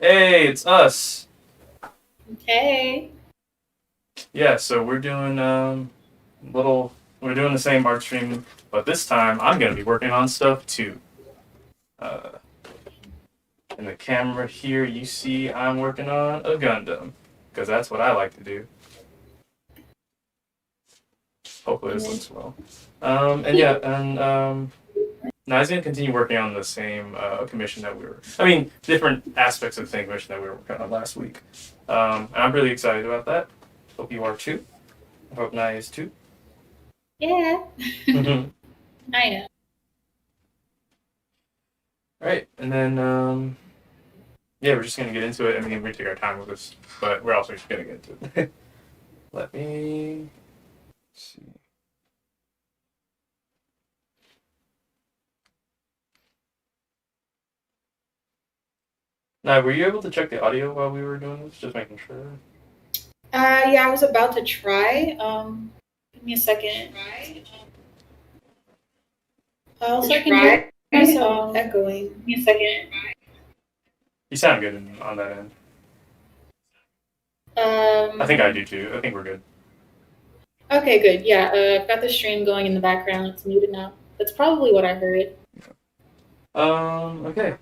Hey, it's us. Hey. Yeah, so we're doing we're doing the same art stream, but this time I'm gonna be working on stuff too. Uh, in the camera here, you see I'm working on a Gundam because that's what I like to do. Hopefully this looks well. And yeah, and now he's gonna continue working on the same commission that we were. I mean, different aspects of the same commission that we were working on last week. And I'm really excited about that. Hope you are too. I hope Nai is too. Yeah. Mm-hmm. I know. All right, and then yeah, we're just gonna get into it. I mean, we take our time with this, but we're also just gonna get into it. Let me see. Now, were you able to check the audio while we were doing this? Just making sure. Yeah, I was about to try. Give me a second. Also, I can hear myself echoing. Give me a second. You sound good on that end. I think I do too. I think we're good. Okay, good. Yeah, I've got the stream going in the background. It's muted now. That's probably what I heard. Okay.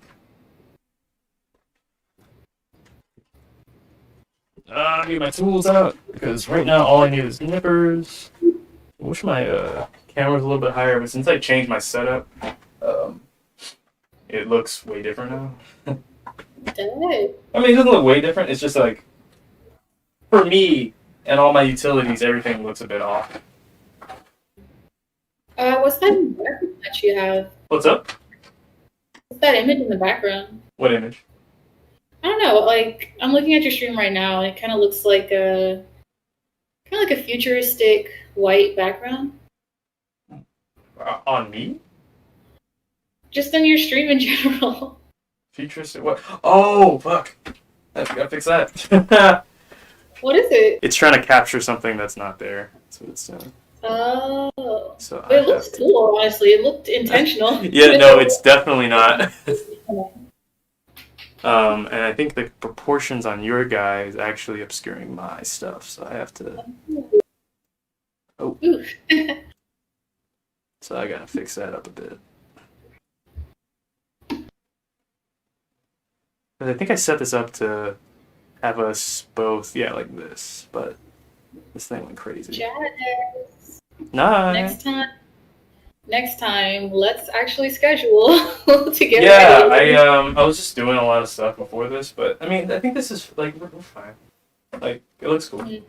Get my tools out because right now all I need is nippers. I wish my camera's a little bit higher, but since I changed my setup, um, it looks way different now. Good. I mean, it doesn't look way different. It's just like for me and all my utilities, everything looks a bit off. What's that background that you have? What's up? What's that image in the background? What image? I don't know. Like, I'm looking at your stream right now, and it kind of looks like a futuristic white background. On me? Just in your stream in general. Futuristic? What? Oh, fuck. I gotta fix that. What is it? It's trying to capture something that's not there. That's what it's doing. Oh. So But it looks cool, honestly. It looked intentional. Yeah, no, it's definitely not. And I think the proportions on your guy is actually obscuring my stuff, so I have to. Oh. So I gotta fix that up a bit. But I think I set this up to have us both, yeah, like this, but This thing went crazy. Jazz. Nice. Next time, let's actually schedule to get Yeah, ready. I was just doing a lot of stuff before this, but I mean, I think this is like we're fine. Like it looks cool. Mm.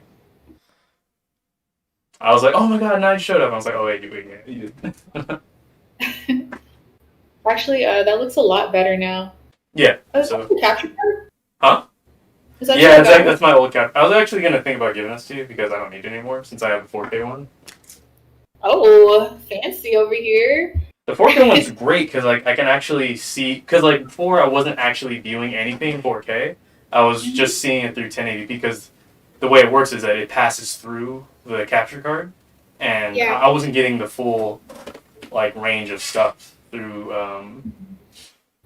I was like, oh my god, Nine showed up. I was like, oh wait, you did. Actually, that looks a lot better now. Yeah. Oh, is So. that the capture card? Huh? Is that Yeah, your exactly. guy? That's my old cap. I was actually gonna think about giving this to you because I don't need it anymore since I have the 4K one. Oh, fancy over here. The 4K one's great because like I can actually see. Because like before I wasn't actually viewing anything 4K. I was just seeing it through 1080p because the way it works is that it passes through the capture card, and Yeah. I wasn't getting the full like range of stuff through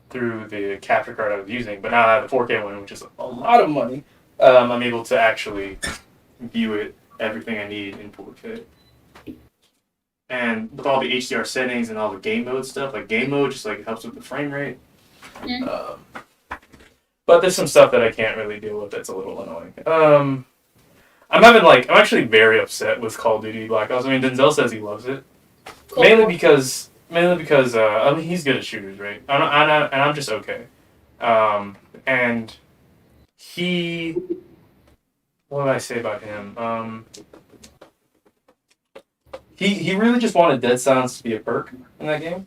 the capture card I was using. But now I have the 4K one, which is a lot of money. I'm able to actually view it everything I need in 4K. And with all the HDR settings and all the game mode stuff, like game mode just like helps with the frame rate. Mm. But there's some stuff that I can't really deal with that's a little annoying. I'm actually very upset with Call of Duty Black Ops. I mean, Denzel says he loves it, Cool. mainly because I mean he's good at shooters, right? And I'm just okay. And he, what did I say about him? He really just wanted Dead Silence to be a perk in that game.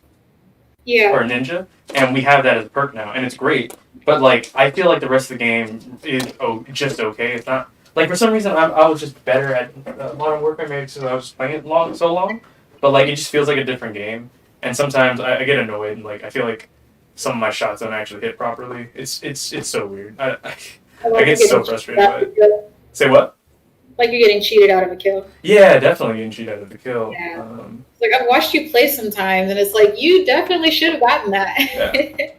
Yeah. Or a ninja, and we have that as a perk now, and it's great. But like, I feel like the rest of the game is just okay. It's not like for some reason I was just better at Modern Warfare maybe because I was playing it so long. But like, it just feels like a different game, and sometimes I get annoyed and like I feel like some of my shots don't actually hit properly. It's so weird. I get so frustrated by it. Say what? Like you're getting cheated out of a kill. Yeah, definitely getting cheated out of the kill. Yeah. Like I've watched you play sometimes, and it's like you definitely should have gotten that. Yeah.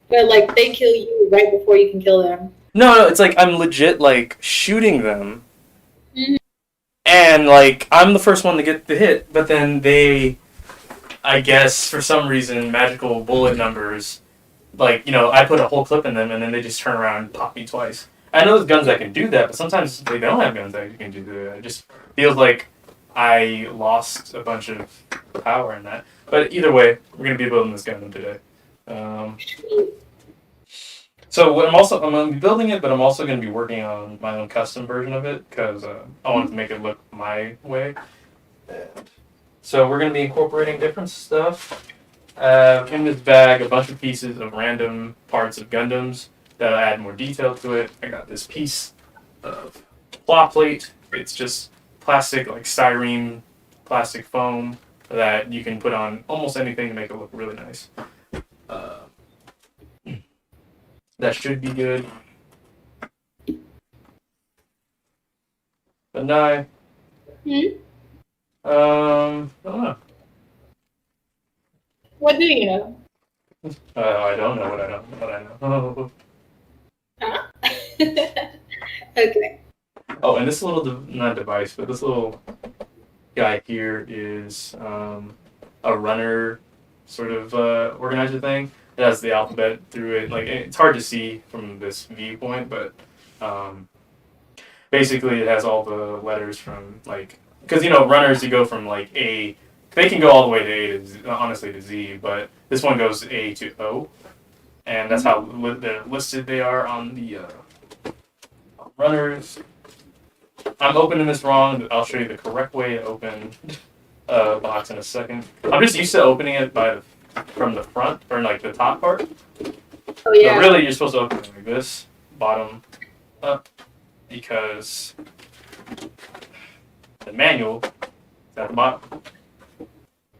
But like they kill you right before you can kill them. No, it's like I'm legit like shooting them, Mm-hmm. and like I'm the first one to get the hit, but then they, I guess for some reason, magical bullet numbers, like I put a whole clip in them, and then they just turn around and pop me twice. I know there's guns that can do that, but sometimes they don't have guns that can do that. It just feels like I lost a bunch of power in that. But either way, we're gonna be building this Gundam today. So what I'm going to be building it, but I'm also going to be working on my own custom version of it because I wanted to make it look my way. And so we're going to be incorporating different stuff. In this bag, a bunch of pieces of random parts of Gundams that'll add more detail to it. I got this piece of claw plate. It's just plastic, like styrene plastic foam that you can put on almost anything to make it look really nice. That should be good. But no. I don't know. What do you know? I don't know what I know. Huh? Okay. Oh, and this little, not device, but this little guy here is a runner sort of organizer thing. It has the alphabet through it. Like it's hard to see from this viewpoint, but basically it has all the letters from like because runners you go from like A, they can go all the way to A to Z, honestly to Z, but this one goes A to O, and that's how listed they are on the runners. I'm opening this wrong. I'll show you the correct way to open a box in a second. I'm just used to opening it from the front or like the top part. Oh yeah. So really, you're supposed to open it like this, bottom up, because the manual is at the bottom.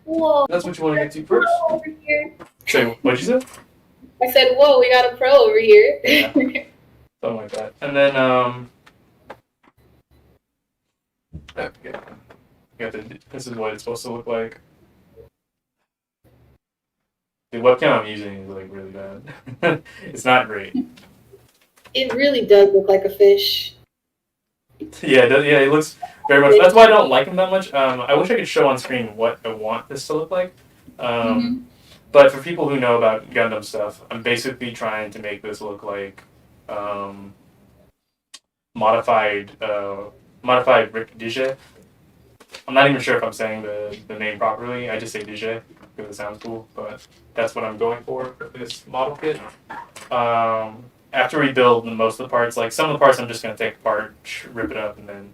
Whoa. That's what you want to get to first. Over here. Say, what'd you say? I said, "Whoa, we got a pro over here." Yeah. Something like that. And then this is what it's supposed to look like. The webcam I'm using is like really bad. It's not great. It really does look like a fish. Yeah, it looks very much. That's why I don't like him that much. I wish I could show on screen what I want this to look like. But for people who know about Gundam stuff, I'm basically trying to make this look like modified modified Rick Dije. I'm not even sure if I'm saying the name properly. I just say Dije because it sounds cool, but that's what I'm going for this model kit. After we build most of the parts, like some of the parts I'm just going to take apart, rip it up, and then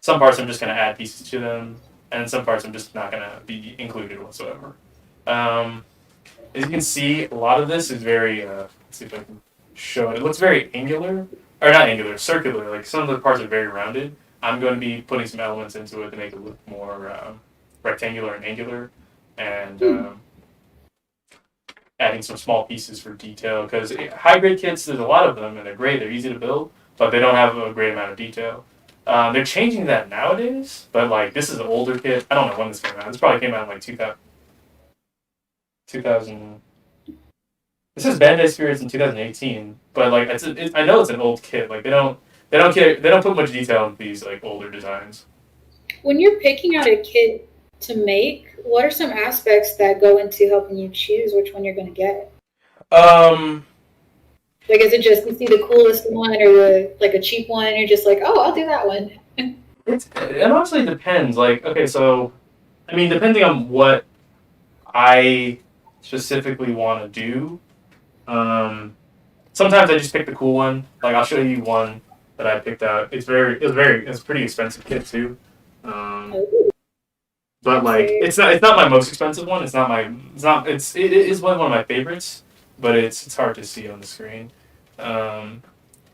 some parts I'm just going to add pieces to them, and some parts I'm just not going to be included whatsoever. As you can see, a lot of this is very, let's see if I can show it. It looks very angular, or not angular, circular. Like some of the parts are very rounded. I'm going to be putting some elements into it to make it look more rectangular and angular, and adding some small pieces for detail. Because high grade kits, there's a lot of them, and they're great. They're easy to build, but they don't have a great amount of detail. They're changing that nowadays, but like this is an older kit. I don't know when this came out. This probably came out in like 2000. This is Bandai Spirits in 2018, but like I know it's an old kit. Like they don't care. They don't put much detail into these like older designs. When you're picking out a kit to make, what are some aspects that go into helping you choose which one you're going to get? Like, is it just you see the coolest one or like a cheap one, and you're just like, oh, I'll do that one? It honestly depends. Like, okay, so I mean, depending on what I specifically want to do, sometimes I just pick the cool one. Like, I'll show you one that I picked out. It's a pretty expensive kit too. But like, it's not my most expensive one. It is one of my favorites, but it's hard to see on the screen.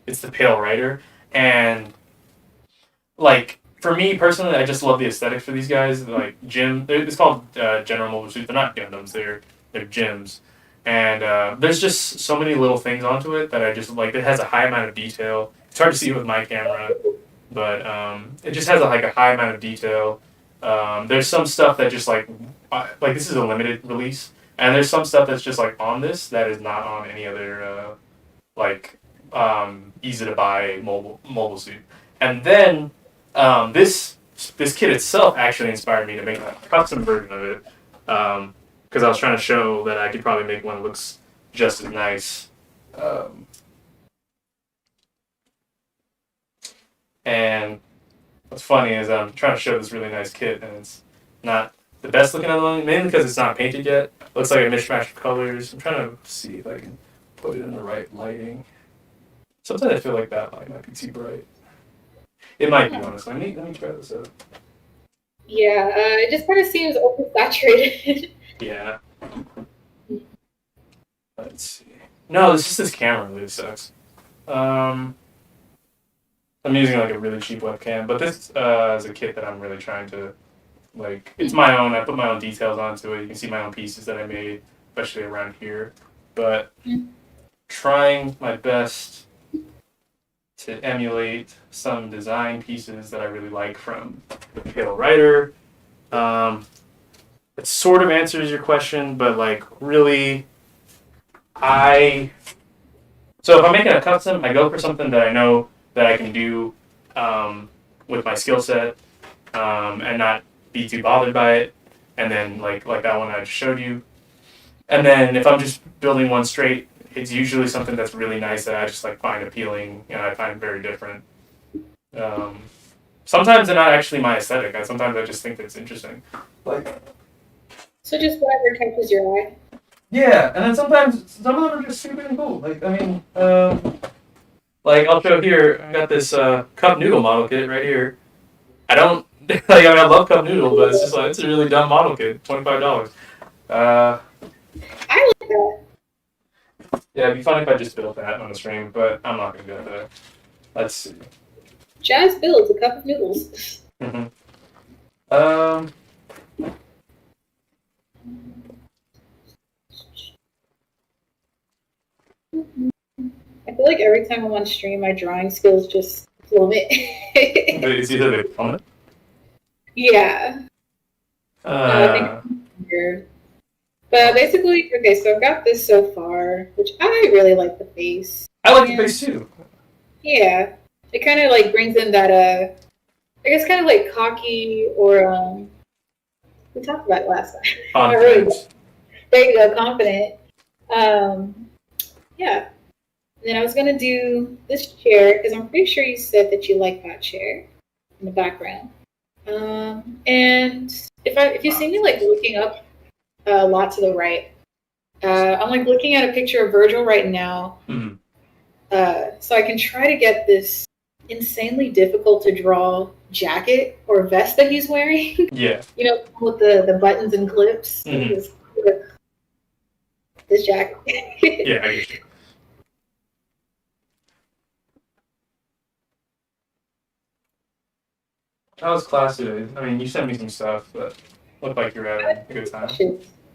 It's the Pale Rider, and like for me personally, I just love the aesthetics for these guys. Like it's called General Mobile Suit. They're not Gundams. They're gyms, and there's just so many little things onto it that I just like. It has a high amount of detail. It's hard to see with my camera, but it just has a high amount of detail. There's some stuff that just like this is a limited release, and there's some stuff that's just like on this that is not on any other easy to buy mobile suit. And then this kit itself actually inspired me to make a custom version of it because I was trying to show that I could probably make one that looks just as nice. And what's funny is I'm trying to show this really nice kit, and it's not the best looking one, mainly because it's not painted yet. It looks like a mishmash of colors. I'm trying to see if I can put it in the right lighting. Sometimes I feel like that light might be too bright. It might be, honestly. Let me try this out. Yeah, it just kind of seems oversaturated. Yeah. Let's see. No, this camera really sucks. I'm using like a really cheap webcam, but this is a kit that I'm really trying to like. It's my own. I put my own details onto it. You can see my own pieces that I made, especially around here. But trying my best to emulate some design pieces that I really like from the Pale Rider. It sort of answers your question, but like really, so if I'm making a custom, I go for something that I know that I can do with my skill set and not be too bothered by it. And then like that one I just showed you. And then if I'm just building one straight, it's usually something that's really nice that I just like find appealing. I find very different. Sometimes they're not actually my aesthetic. Sometimes I just think that it's interesting. So just whatever catches your eye. Yeah, and then sometimes some of them are just stupid and cool. Like I mean, like I'll show here. I got this cup noodle model kit right here. I don't like. I mean, I love cup noodle, but it's just like it's a really dumb model kit. $25. I like that. Yeah, it'd be fun if I just built that on the stream, but I'm not gonna do that. Let's see. Jazz builds a cup of noodles. Mm-hmm. I feel like every time I'm on stream, my drawing skills just plummet. Is either they plummet? Yeah. I think weird. But basically, okay, so I've got this so far, which I really like the face. I like the face too. Yeah. It kind of like brings in that, I guess kind of like cocky or, we talked about it last time. Confident. There you go, confident. Yeah. And then I was gonna do this chair because I'm pretty sure you said that you like that chair in the background. And if you see me like looking up a lot to the right, I'm like looking at a picture of Virgil right now. Mm-hmm. So I can try to get this insanely difficult to draw jacket or vest that he's wearing. Yeah. You know, with the buttons and clips. Mm-hmm. This jacket. Yeah, I get you. How was class today? I mean, you sent me some stuff, but looked like you were having a good time.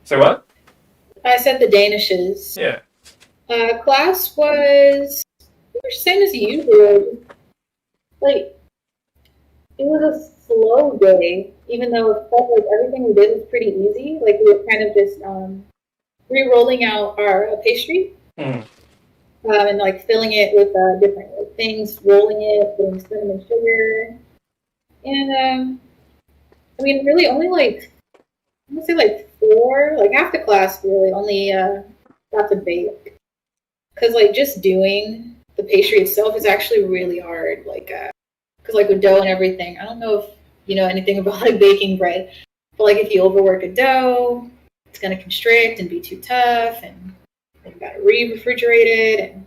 Say what? I said the Danishes. Yeah. Class was same as usual. Like, it was a slow day, even though it felt like everything we did was pretty easy. Like, we were kind of just re-rolling out our pastry and like filling it with different like, things, rolling it, putting cinnamon sugar, and I mean, really only like I'm gonna say like four, like half the class really only got to bake, because like just doing the pastry itself is actually really hard. Like, because like with dough and everything, I don't know if you know anything about like baking bread, but like if you overwork a dough, it's gonna constrict and be too tough, and you gotta re-refrigerate it,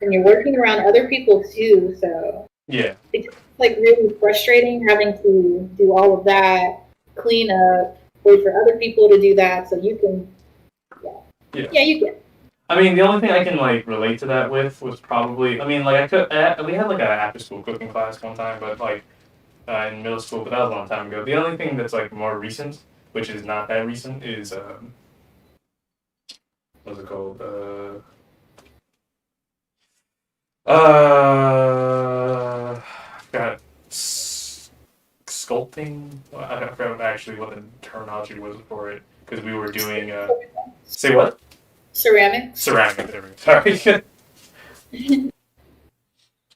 and you're working around other people too, so yeah, it's like really frustrating having to do all of that, clean up, wait for other people to do that, so you can, yeah, you get. I mean, the only thing I can like relate to that with was probably, I mean, like we had like an after school cooking class one time, but like in middle school, but that was a long time ago. The only thing that's like more recent, which is not that recent, is what's it called? Got sculpting. I forgot actually what the terminology was for it because we were doing. Say what? Ceramics. Sorry.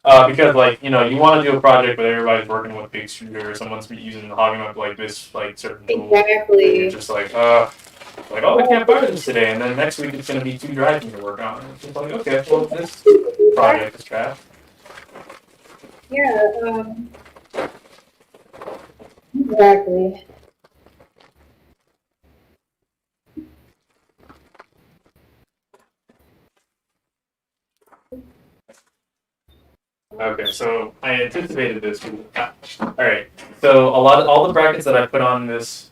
Because like you know you want to do a project but everybody's working with big shooter or someone's using the hogging up like this like certain tool. Exactly. And you're just like oh we can't buy this today, and then next week it's gonna be too dry for me to work on. And it's just like okay, well this project is trash. Yeah. Exactly. Okay, so I anticipated this. All right, so all the brackets that I put on this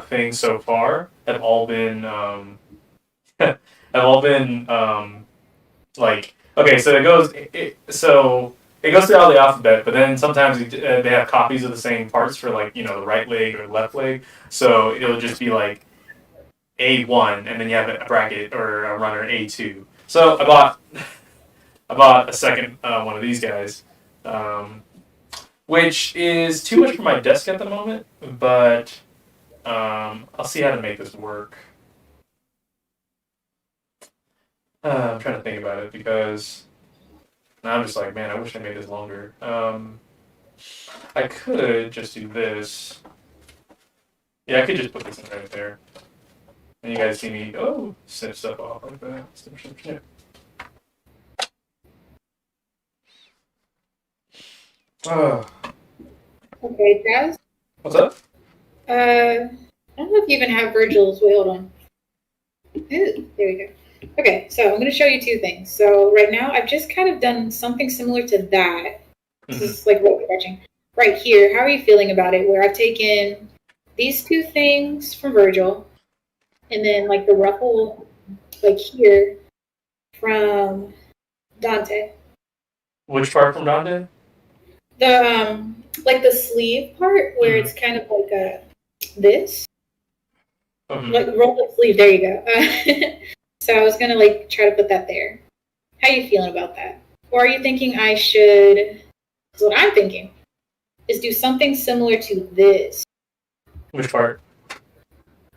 thing so far have all been have all been like okay. So it goes through all the alphabet, but then sometimes they have copies of the same parts for like you know the right leg or left leg. So it'll just be like A1, and then you have a bracket or a runner A2. So I bought a second one of these guys, which is too much for my desk at the moment, but I'll see how to make this work. I'm trying to think about it because now I'm just like, man, I wish I made this longer. I could just do this. Yeah, I could just put this in right there. And you guys see me, snip stuff off like that. Snip. Oh. Okay, Jazz. What's up? I don't know if you even have Virgil's. Wait, hold on. Ooh, there we go. Okay, so I'm going to show you two things. So right now, I've just kind of done something similar to that. This is like what we're watching. Right here, how are you feeling about it? Where I've taken these two things from Virgil, and then like the ruffle, like here, from Dante. Which part from Dante? The like the sleeve part where it's kind of like this. Like roll up sleeve. There you go. So I was gonna like try to put that there. How you feeling about that? Or are you thinking I should? So what I'm thinking is do something similar to this. Which part?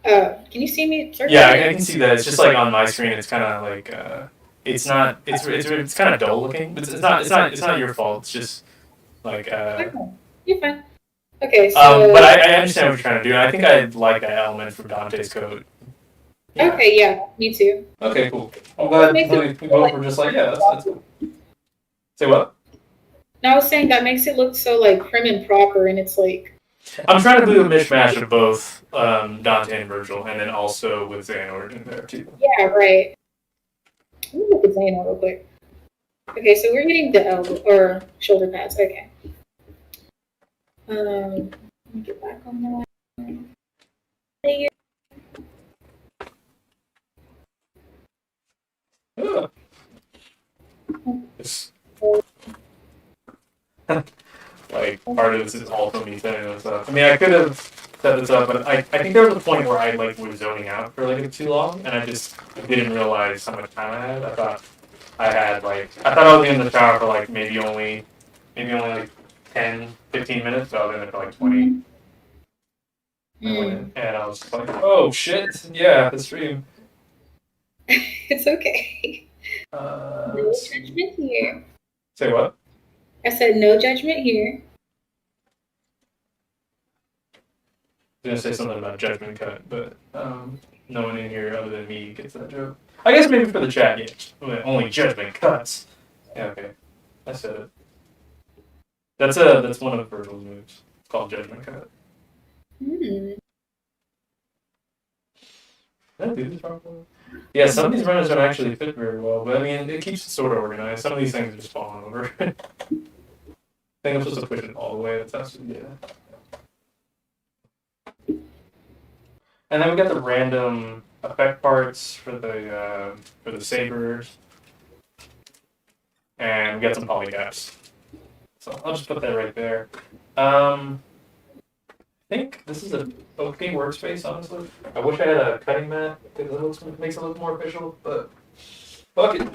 Can you see me? Yeah, I can see that. It's just like on my screen. It's kind of like it's not. It's kind of dull looking. But it's not your fault. It's just like. You're fine. Okay. So. But I understand what you're trying to do. And I think I like that element from Dante's code. Yeah. Okay, yeah, me too. Okay, cool. I'm glad Makes we both were just like, yeah, that's cool. Say what? And I was saying that makes it look so like prim and proper, and it's like I'm trying to do a mishmash of both Dante and Virgil, and then also with Xehanort in there too. yeah, right. Let me look at Zane real quick. Okay, so we're getting the elbow or shoulder pads. Okay. Let me get back on that. Ugh. It's like part of this is all from me setting this up. I mean, I could have set this up, but I think there was a point where I like was zoning out for like too long, and I just didn't realize how much time I had. I thought I was in the shower for like maybe only like 10, 15 minutes, so I was in there for like 20. I went in, and I was just like, oh shit, yeah, the stream. It's okay. No judgment here. Say what? I said no judgment here. I was gonna say something about judgment cut, but no one in here other than me gets that joke. I guess maybe for the chat, yeah. Only judgment cuts. Yeah, okay. I said it. That's one of Virgil's moves. It's called judgment cut. Hmm. Did I do this properly? Yeah, some of these runners don't actually fit very well, but I mean, it keeps it sort of organized. Some of these things are just falling over. I think I'm supposed to push it all the way. That's actually, yeah. And then we got the random effect parts for the sabers, and we got some polygaps. So I'll just put that right there. I think this is a okay workspace, honestly. I wish I had a cutting mat because it makes it look more official, but fuck it.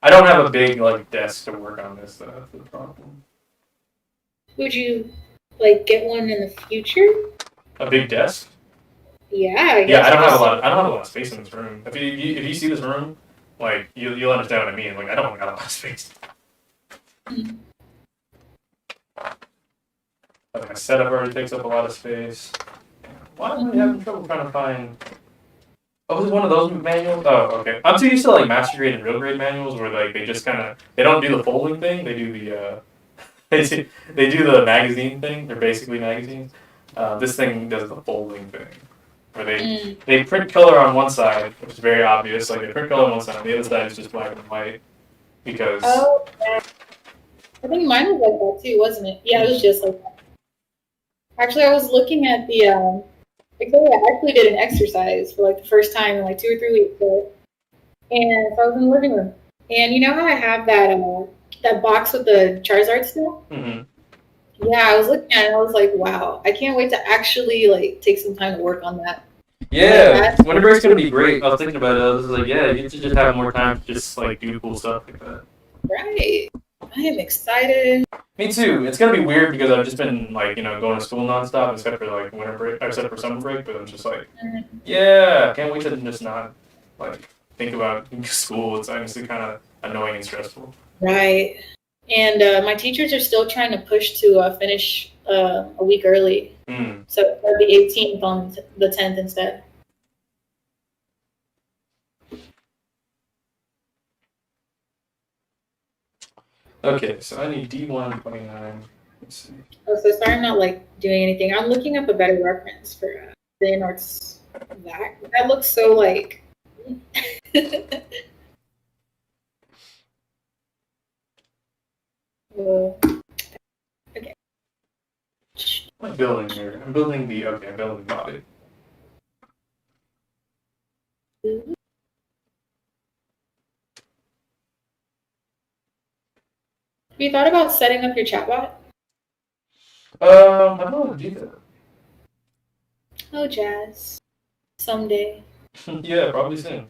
I don't have a big like desk to work on this. That's the problem. Would you like get one in the future? A big desk? Yeah. Yeah, I don't have a lot of space in this room. If you see this room, like you'll understand what I mean. Like I don't got a lot of space. Like my setup already takes up a lot of space. Why am I having trouble trying to find? Oh, this is one of those manuals. Oh, okay. I'm too used to like master grade and real grade manuals where like they just kind of they don't do the folding thing. They do the they do the magazine thing. They're basically magazines. This thing does the folding thing. Where they print color on one side, which is very obvious. Like they print color on one side, the other side is just black and white. Because Oh, yeah. I think mine was like that too, wasn't it? Yeah, it was just like that. Actually, I was looking at the I actually did an exercise for like the first time in like 2 or 3 weeks. And so I was in the living room, and you know how I have that box with the Charizard still? Mm-hmm. Yeah, I was looking at it and I was like, wow, I can't wait to actually like take some time to work on that. Yeah, Winter Break's gonna be great. I was thinking about it. I was like, yeah, you get to just have more time to just like do cool stuff like that. Right. I am excited. Me too. It's gonna be weird because I've just been like, going to school nonstop except for like winter break, except for summer break. But I'm just like, yeah, can't wait to just not like think about school. It's honestly kind of annoying and stressful. Right. And my teachers are still trying to push to finish a week early. So it'll be 18th on the 10th instead. Okay, so I need D129. Let's see. Oh, so sorry I'm not like doing anything. I'm looking up a better reference for the Inort's that. That looks so like. Okay. What am I building here? I'm building I'm building the body. Have you thought about setting up your chatbot? I don't know how to do that. Oh, Jazz. Someday. Yeah, probably soon.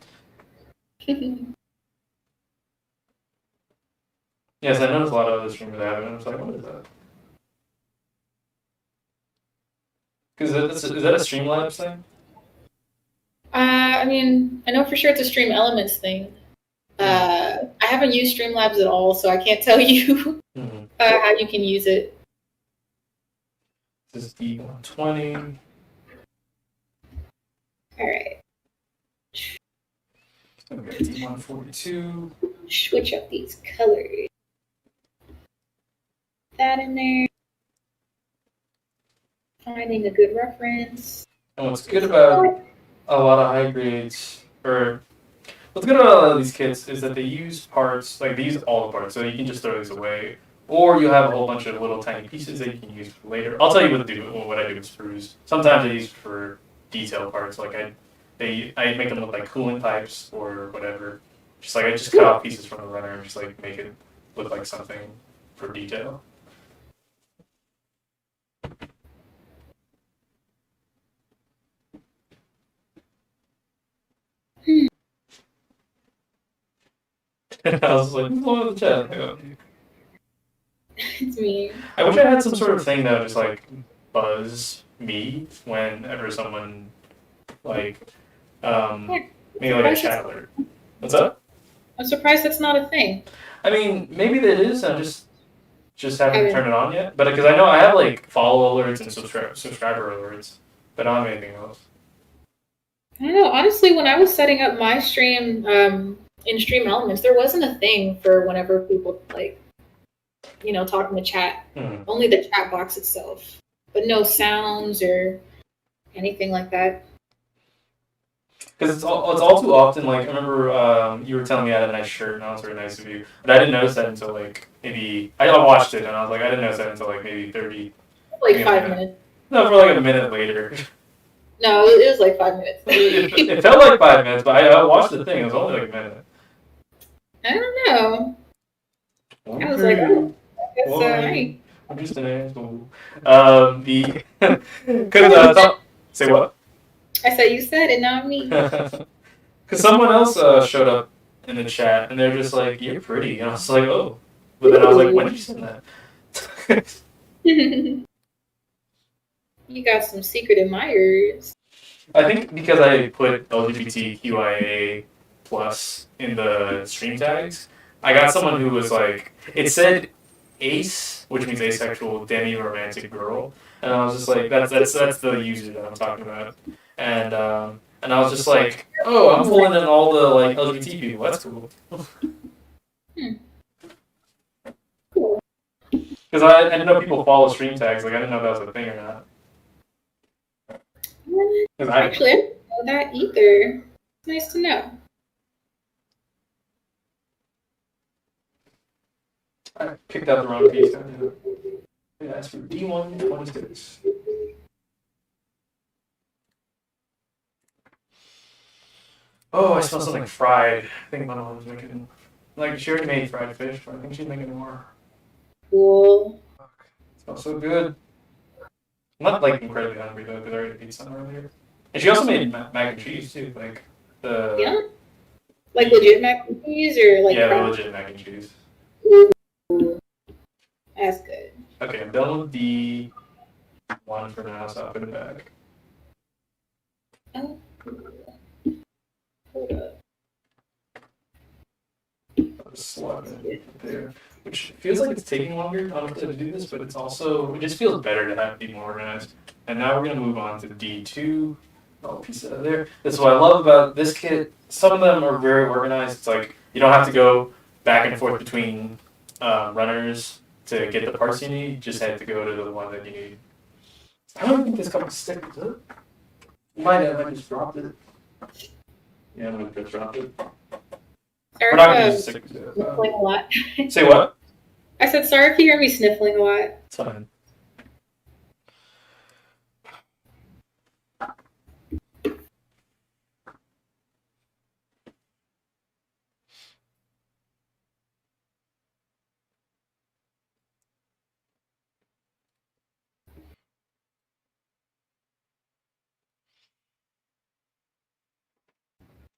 Yes, I noticed a lot of other streamers have it, and I was like, what is that? Because is that a Streamlabs thing? I mean, I know for sure it's a Stream Elements thing. I haven't used Streamlabs at all, so I can't tell you how you can use it. This is D120. All right. 142. Switch up these colors. That in there. Finding a good reference. And what's good about a lot of high grades, or what's good about a lot of these kits is that they use parts, like they use all the parts, so you can just throw these away. Or you have a whole bunch of little tiny pieces that you can use for later. I'll tell you what I do with sprues. Sometimes I use for detail parts, like I make them look like coolant pipes or whatever. Just like I just cut off pieces from the runner and just like make it look like something for detail. I was like, who's on the chat? It's me. I wish I had some sort of thing that would just like buzz me whenever someone like maybe like a chat alert. What's up? I'm surprised that's not a thing. I mean, maybe that is. I just haven't turned it on yet. But because I know I have like follow alerts and subscriber alerts, but I don't have anything else. I don't know. Honestly, when I was setting up my stream in Stream Elements, there wasn't a thing for whenever people like, talk in the chat. Only the chat box itself, but no sounds or anything like that. Because it's all too often. Like I remember you were telling me I had a nice shirt, and that was very nice of you. But I didn't notice that until like maybe I watched it, and I was like I didn't notice that until like maybe 30. Like 5 minutes. No, for like a minute later. No, it was like 5 minutes. It felt like 5 minutes, but I watched the thing. It was only like a minute. I don't know. Okay. I was like, oh, I guess right. I'm just an asshole. Because say what? I said you said it, not me. Because someone else showed up in the chat, and they're just like, "You're pretty," and I was like, "Oh," but then I was like, "When did you send that?" You got some secret admirers. I think because I put LGBTQIA plus in the stream tags, I got someone who was like, it said ace, which means asexual, demi-romantic girl, and I was just like, that's the user that I'm talking about, and I was just like, oh, I'm pulling in all the like LGBT people. That's cool. Cool. Because I didn't know people follow stream tags. Like I didn't know if that was a thing or not. Actually, I didn't know that either. It's nice to know. I picked out the wrong piece. I asked for D126. Oh, I smell something fried. I think my mom was making, like, she already made fried fish, but I think she's making more. Cool. It smells so good. I'm not, like, incredibly hungry, though, because I already ate some earlier. And she also made mac and cheese, too, like, the... Yeah? Like legit mac and cheese, or like... Yeah, legit mac and cheese. Ooh. That's good. Okay, I'm done with the one for now, so I'll put it back. Oh. Hold up. I'll just slot it there. Which feels like it's taking longer, honestly, to do this, but it's also, it just feels better to have it be more organized. And now we're going to move on to D2. I'll piece it out of there. That's what I love about this kit. Some of them are very organized. It's like, you don't have to go back and forth between runners to get the parts you need. You just have to go to the one that you need. I don't think this comes stick, does it? Might have, I just dropped it. Yeah, I'm going to just drop it. Sorry, we're not going to use stick. Sniffling a lot. Say what? I said, sorry if you hear me sniffling a lot. It's fine.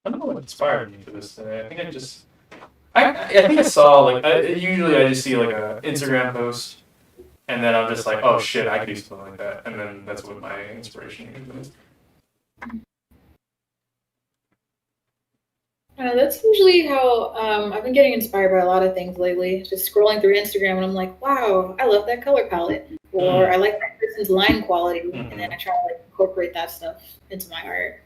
I don't know what inspired me for this today. I think I think I saw, like, usually I just see, like, a Instagram post, and then I'm just like, oh shit, I could do something like that. And then that's what my inspiration usually is. That's usually how I've been getting inspired by a lot of things lately. Just scrolling through Instagram, and I'm like, wow, I love that color palette. Or I like that person's line quality. And then I try to like incorporate that stuff into my art.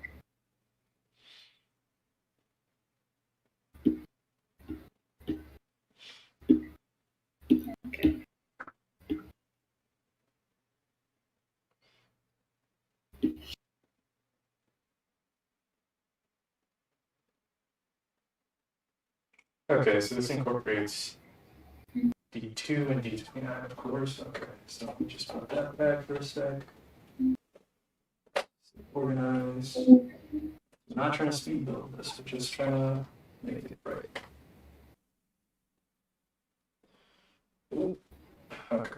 Okay, so this incorporates D2 and D29, of course. Okay, so let me just put that back for a sec. Organize. I'm not trying to speed build this, we're just trying to make it right. Ooh. Okay.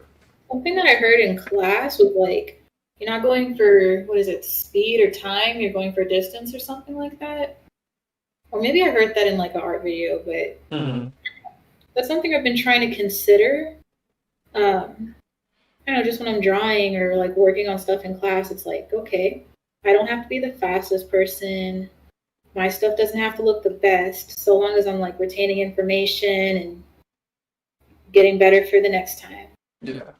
Something that I heard in class was like, you're not going for, what is it, speed or time, you're going for distance or something like that. Or maybe I heard that in like an art video, but that's something I've been trying to consider. I don't know, just when I'm drawing or like working on stuff in class, it's like, okay, I don't have to be the fastest person. My stuff doesn't have to look the best, so long as I'm like retaining information and getting better for the next time. Yeah.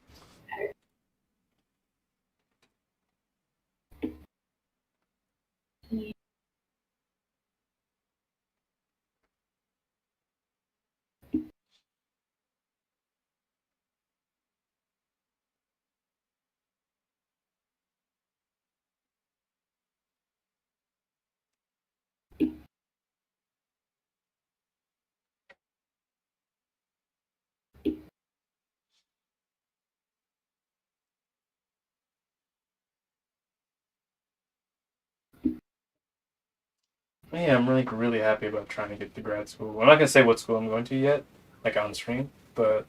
Yeah, I'm really happy about trying to get to grad school. I'm not gonna say what school I'm going to yet, like on stream, but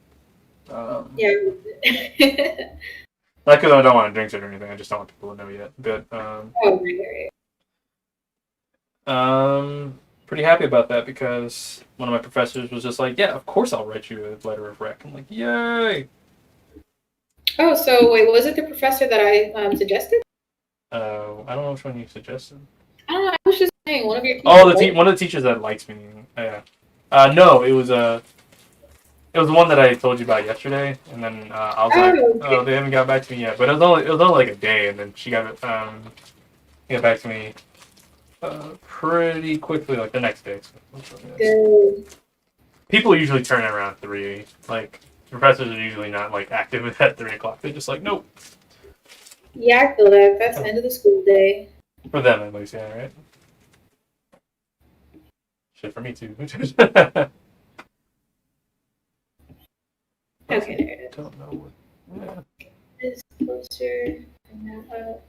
Yeah. not because I don't want to drink it or anything. I just don't want people to know yet. But Oh, right. pretty happy about that because one of my professors was just like, "Yeah, of course I'll write you a letter of rec." I'm like, "Yay!" Oh, so wait, was it the professor that I suggested? I don't know which one you suggested. I don't know. I was just saying one of your teachers. Oh, one of the teachers that likes me. Yeah. No, it was the one that I told you about yesterday, and then I was like, okay. "Oh, they haven't got back to me yet." But it was only like a day, and then she got back to me pretty quickly, like the next day. So Good. people usually turn it around 3. Like professors are usually not like active at 3 o'clock. They're just like, "Nope." Yeah, I feel that. That's the end of the school day. For them at least, yeah, right. Shit, for me too. Okay, there it is. Don't know what. Yeah. This closer. Bring that up.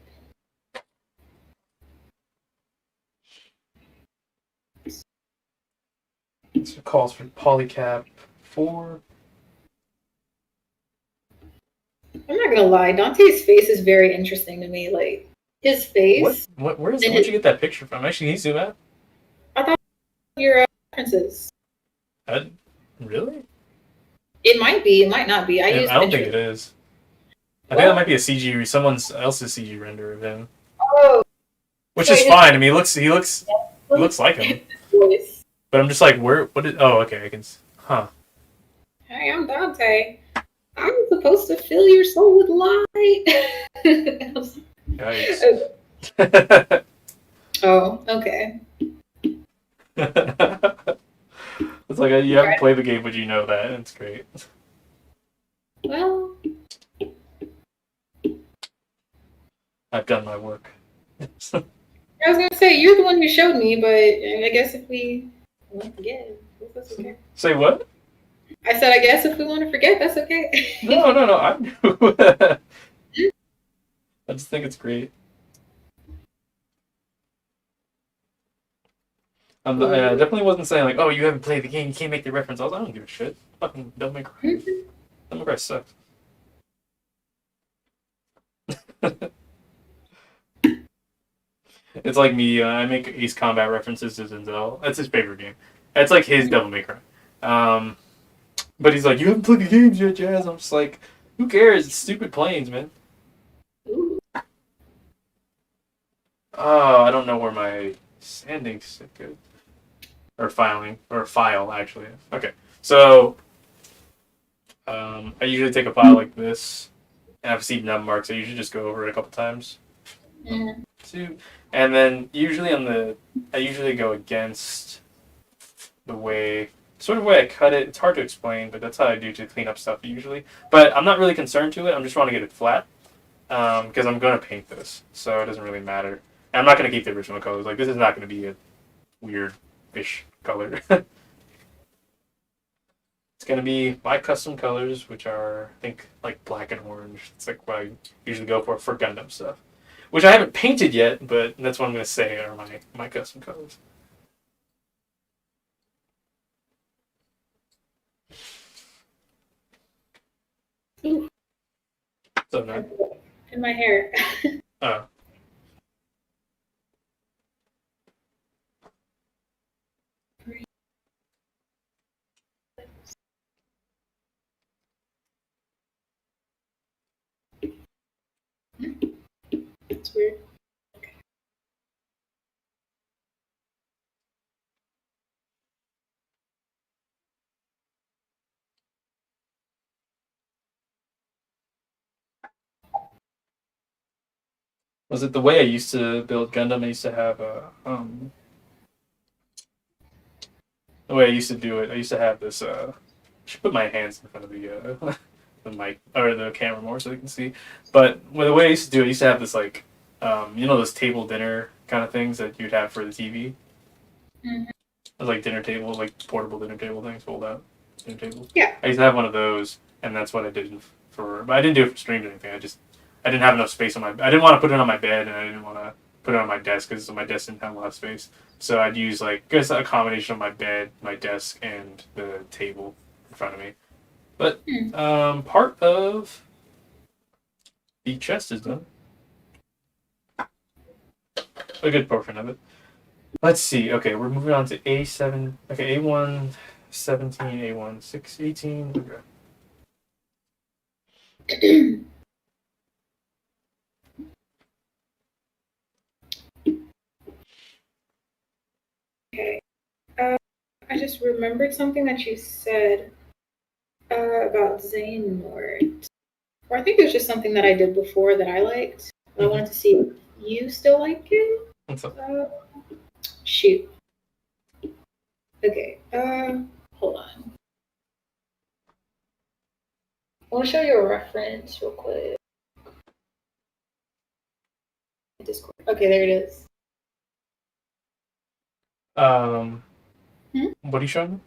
It calls for polycap 4. I'm not gonna lie, Dante's face is very interesting to me. Like his face. Where'd you get that picture from? Actually, can you zoom out? I thought your references. Really? It might be. It might not be. I don't think it is. I think that might be a CG, someone else's CG render of him. Oh. Which is fine. I mean, he looks like him. But I'm just like, oh, okay, I can. Huh. Hey, I'm Dante. I'm supposed to fill your soul with light. Yikes. Oh, okay. It's like you haven't played the game, but you know that. It's great. Well, I've done my work. I was gonna say you're the one who showed me, but I guess if we want to forget, that's okay. Say what? I said, I guess if we want to forget, that's okay. No, I do. I just think it's great. I definitely wasn't saying like, oh, you haven't played the game, you can't make the reference. I don't give a shit. Fucking Devil May Cry. Devil May Cry sucks. It's like me. I make Ace Combat references to Zenzel. That's his favorite game. It's like his Devil May Cry. But he's like, you haven't played the games yet, Jazz. I'm just like, who cares? It's stupid planes, man. Oh, I don't know where my sanding stick is. Or file, actually. Okay, so I usually take a file like this, and I've seen num marks. I usually just go over it a couple times. And then usually I usually go against the way I cut it. It's hard to explain, but that's how I do to clean up stuff usually. But I'm not really concerned to it. I'm just trying to get it flat because I'm going to paint this, so it doesn't really matter. And I'm not going to keep the original colors. Like, this is not going to be a weird fish color. It's gonna be my custom colors, which are I think like black and orange. It's like what I usually go for Gundam stuff, which I haven't painted yet, but that's what I'm gonna say are my custom colors. Ooh, So no. in my hair. Oh. It's weird. Was it the way I used to build Gundam? I used to have a the way I used to do it. I used to have this. I should put my hands in front of the the mic or the camera more so they can see. But the way I used to do it, I used to have this like you know those table dinner kind of things that you'd have for the TV. Mhm. It was like dinner table, like portable dinner table things, fold out dinner tables. Yeah. I used to have one of those, and that's what I did for. But I didn't do it for streams or anything. I didn't have enough space on my. I didn't want to put it on my bed, and I didn't want to put it on my desk because my desk didn't have a lot of space. So I'd use like I guess a combination of my bed, my desk, and the table in front of me. But part of the chest is done. A good portion of it. Let's see. Okay, we're moving on to A7. Okay, A1 17, A1 6, 18. Okay. Okay. I just remembered something that you said about Xehanort. Or I think it was just something that I did before that I liked. I wanted to see if you still like it. What's up? Shoot. Okay. Hold on. I want to show you a reference real quick. Discord. Okay, there it is. What are you showing me?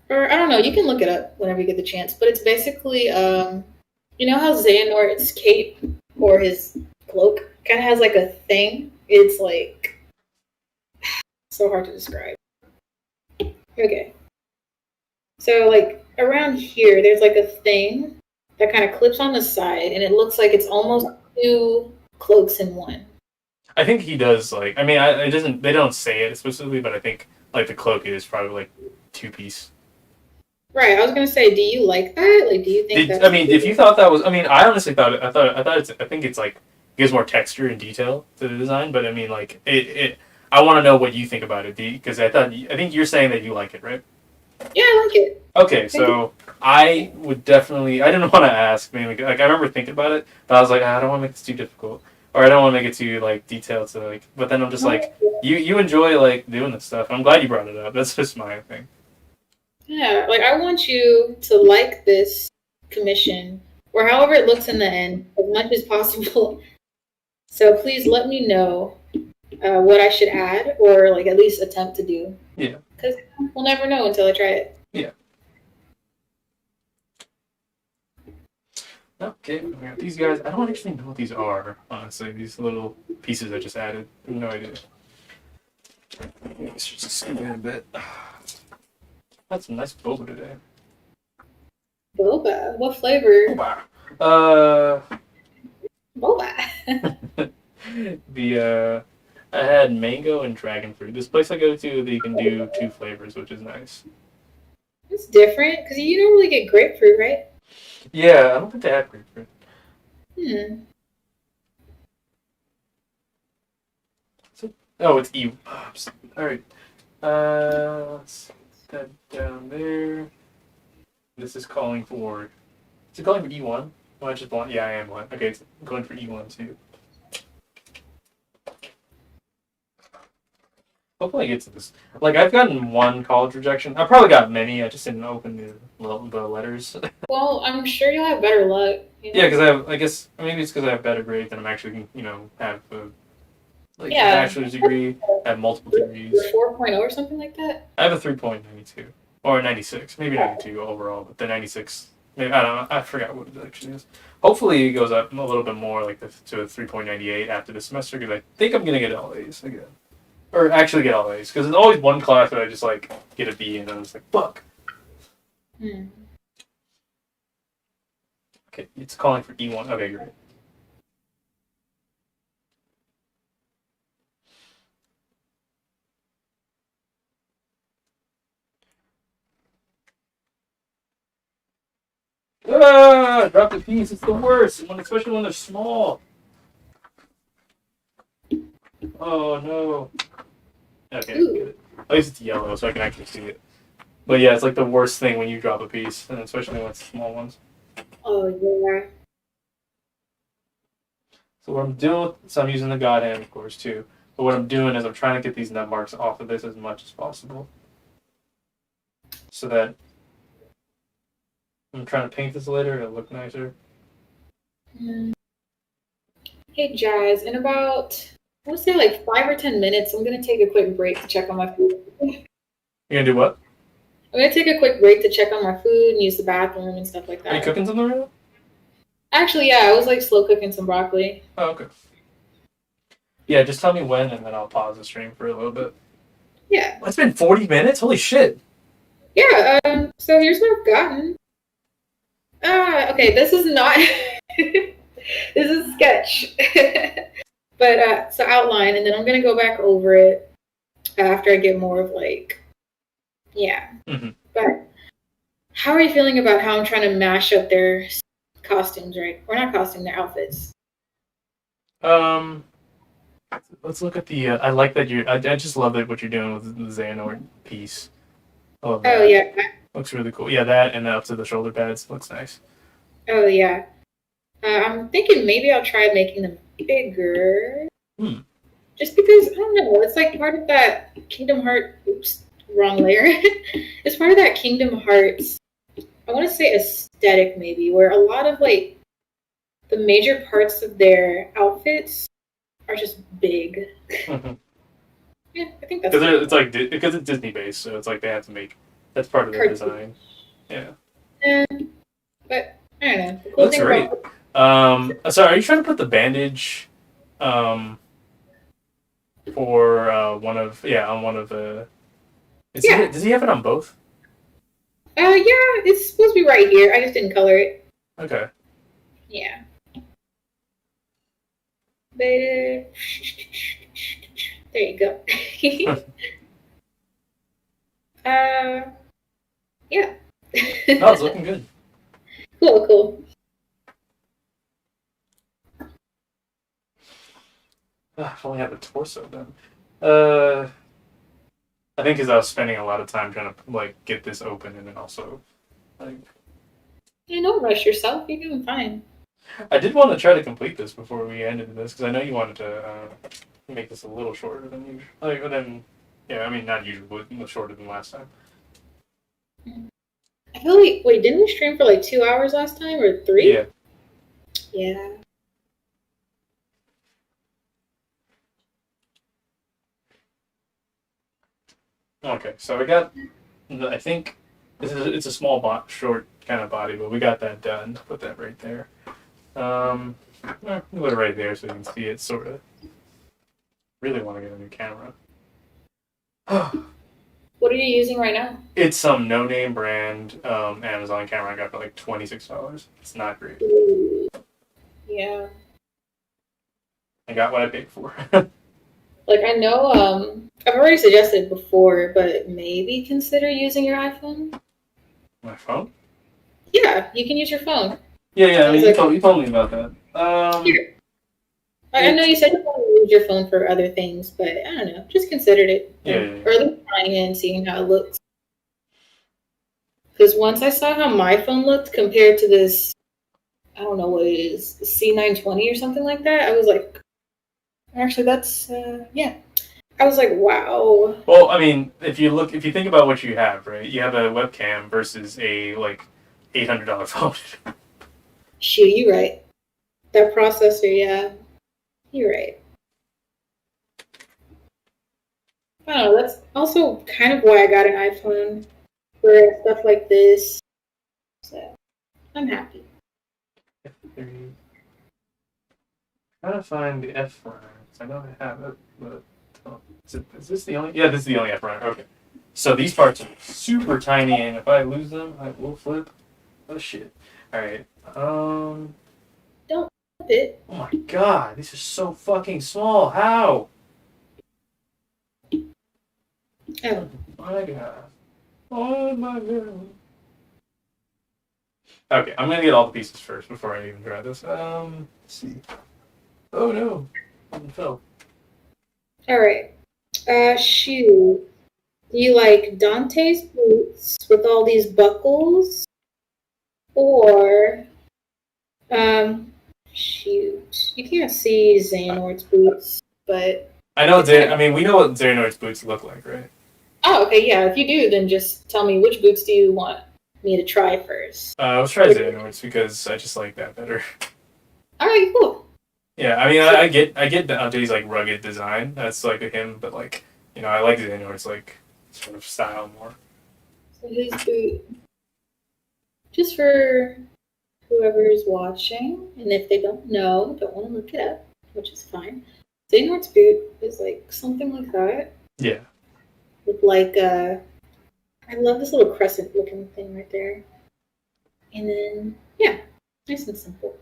Or I don't know. You can look it up whenever you get the chance. But it's basically, you know how Xehanort's cape or his cloak kind of has like a thing. It's like so hard to describe. Okay. So like around here, there's like a thing that kind of clips on the side, and it looks like it's almost two cloaks in one. I think he does like. I mean, it doesn't. They don't say it specifically, but I think like the cloak is probably like two piece. Right. I was gonna say, do you like that? Like, do you think that's? I mean, if you thought that was, I mean, I honestly thought it. I thought it's. I think it's like gives more texture and detail to the design. But I mean, like it. I want to know what you think about it, D, because I think you're saying that you like it, right? Yeah, I like it. Okay, so I would definitely. I didn't want to ask, maybe like I remember thinking about it, but I was like, I don't want to make this too difficult, or I don't want to make it too like detailed. To like, but then I'm just like, you enjoy like doing this stuff. I'm glad you brought it up. That's just my thing. Yeah, like I want you to like this commission, or however it looks in the end, as much as possible. So please let me know what I should add, or like at least attempt to do. Yeah. Because we'll never know until I try it. Yeah. Okay, we got these guys. I don't actually know what these are, honestly. These little pieces I just added. I have no idea. Let's just see in a bit. That's some nice boba today. Boba? What flavor? Boba. Boba. I had mango and dragon fruit. This place I go to, they can do 2 flavors, which is nice. It's different because you normally get grapefruit, right? Yeah, I don't think they have grapefruit. Oh, it's E. All right. Let's put that down there. This is calling for. Is it calling for E1? Oh, I just want. Yeah, I am one. Okay, it's going for E1 too. Hopefully I get to this. Like, I've gotten 1 college rejection. I probably got many. I just didn't open the letters. Well, I'm sure you'll have better luck. You know? Yeah, because I guess maybe it's because I have better grades and I'm actually, have a bachelor's degree, have multiple degrees. 4.0 or something like that? I have a 3.92. or 96, maybe 92 overall, but the 96, maybe, I don't know, I forgot what it actually is. Hopefully it goes up a little bit more, like to a 3.98 after the semester, because I think I'm gonna get all A's again, or actually get all A's, because there's always one class that I just like get a B, and I'm just like, fuck. Okay, it's calling for E1. Okay, great. Ah, drop the piece. It's the worst, especially when they're small. Oh no. Okay, I get it. At least it's yellow, so I can actually see it. But yeah, it's like the worst thing when you drop a piece, and especially when it's small ones. Oh, yeah. So what I'm doing, so I'm using the God hand, of course, too. But what I'm doing is I'm trying to get these nut marks off of this as much as possible, so that I'm trying to paint this later. It'll look nicer. Hey, Jazz, in about, I want to say like 5 or 10 minutes, I'm going to take a quick break to check on my food. You're gonna do what? I'm going to take a quick break to check on my food and use the bathroom and stuff like that. Are you cooking something right now? Actually, yeah, I was like slow cooking some broccoli. Oh, okay. Yeah, just tell me when, and then I'll pause the stream for a little bit. Yeah. It's been 40 minutes? Holy shit. Yeah, so here's what I've gotten. Okay, this is not, this is sketch. But, so outline, and then I'm going to go back over it after I get more of like, yeah. Mm-hmm. But how are you feeling about how I'm trying to mash up their costumes, right? Or not costume, their outfits. Let's look at the. I like that I just love what you're doing with the Xehanort piece. I love that. Oh yeah. Looks really cool. Yeah, that and up to the shoulder pads looks nice. Oh yeah. I'm thinking maybe I'll try making them bigger. Just because I don't know, it's like part of that Kingdom Hearts. Oops, wrong layer. It's part of that Kingdom Hearts. I want to say aesthetic maybe, where a lot of like the major parts of their outfits are just big. Mm-hmm. Yeah, I think that's it's like because it's Disney based, so it's like they have to make that's part of their design. Yeah. But I don't know. The cool looks great. Sorry, are you trying to put the bandage, for one of on one of the? Does he have it on both? Yeah, it's supposed to be right here. I just didn't color it. Okay. Yeah. There you go. Yeah. Oh, it's looking good. Cool. If only I had the torso done. I think because I was spending a lot of time trying to like get this open and then also like. Yeah, don't rush yourself. You're doing fine. I did want to try to complete this before we ended this because I know you wanted to make this a little shorter than usual. Not usual, but shorter than last time. I feel like wait, didn't we stream for like 2 hours last time or 3? Yeah. Yeah. Okay, so we got. I think it's a small short kind of body, but we got that done. Put that right there. Put it right there so you can see it. Sort of. Really want to get a new camera. What are you using right now? It's some no-name brand Amazon camera I got for like $26. It's not great. Yeah. I got what I paid for. Like I know, I've already suggested before, but maybe consider using your iPhone. My phone? Yeah, you can use your phone. Yeah. I mean, you told me about that. I know you said you want to use your phone for other things, but I don't know. Just considered it. Yeah. Or at least trying it and seeing how it looks. Because once I saw how my phone looked compared to this, I don't know what it is, C920 or something like that, I was like, actually, that's, yeah. I was like, wow. Well, I mean, if you think about what you have, right? You have a webcam versus a, like, $800 phone. Shoot, you're right. That processor, yeah. You're right. I don't know, that's also kind of why I got an iPhone. for stuff like this. So I'm happy. F3. Trying to find the F runner. I know I have it, but is this the only? Yeah, this is the only F runner. Okay. So these parts are super tiny, and if I lose them, I will flip. Oh shit. All right. Don't flip it. Oh my god, these are so fucking small. How? Oh. My god. Oh my god. Okay, I'm gonna get all the pieces first before I even try this. Let's see. Oh no, it fell. All right. Shoe. Do you like Dante's boots with all these buckles, or shoot, you can't see Xehanort's boots, but I know. it's kind of. I mean, we know what Xehanort's boots look like, right? Oh, okay, yeah. If you do, then just tell me which boots do you want me to try first. Let's try Xehanort's because I just like that better. All right, cool. Yeah, I mean, I get Dante's like rugged design. That's like him, but like I like Xehanort's like sort of style more. So his boot, just for whoever is watching, and if they don't know, don't want to look it up, which is fine. Xehanort's boot is like something like that. Yeah. With like I love this little crescent looking thing right there. And then yeah, nice and simple.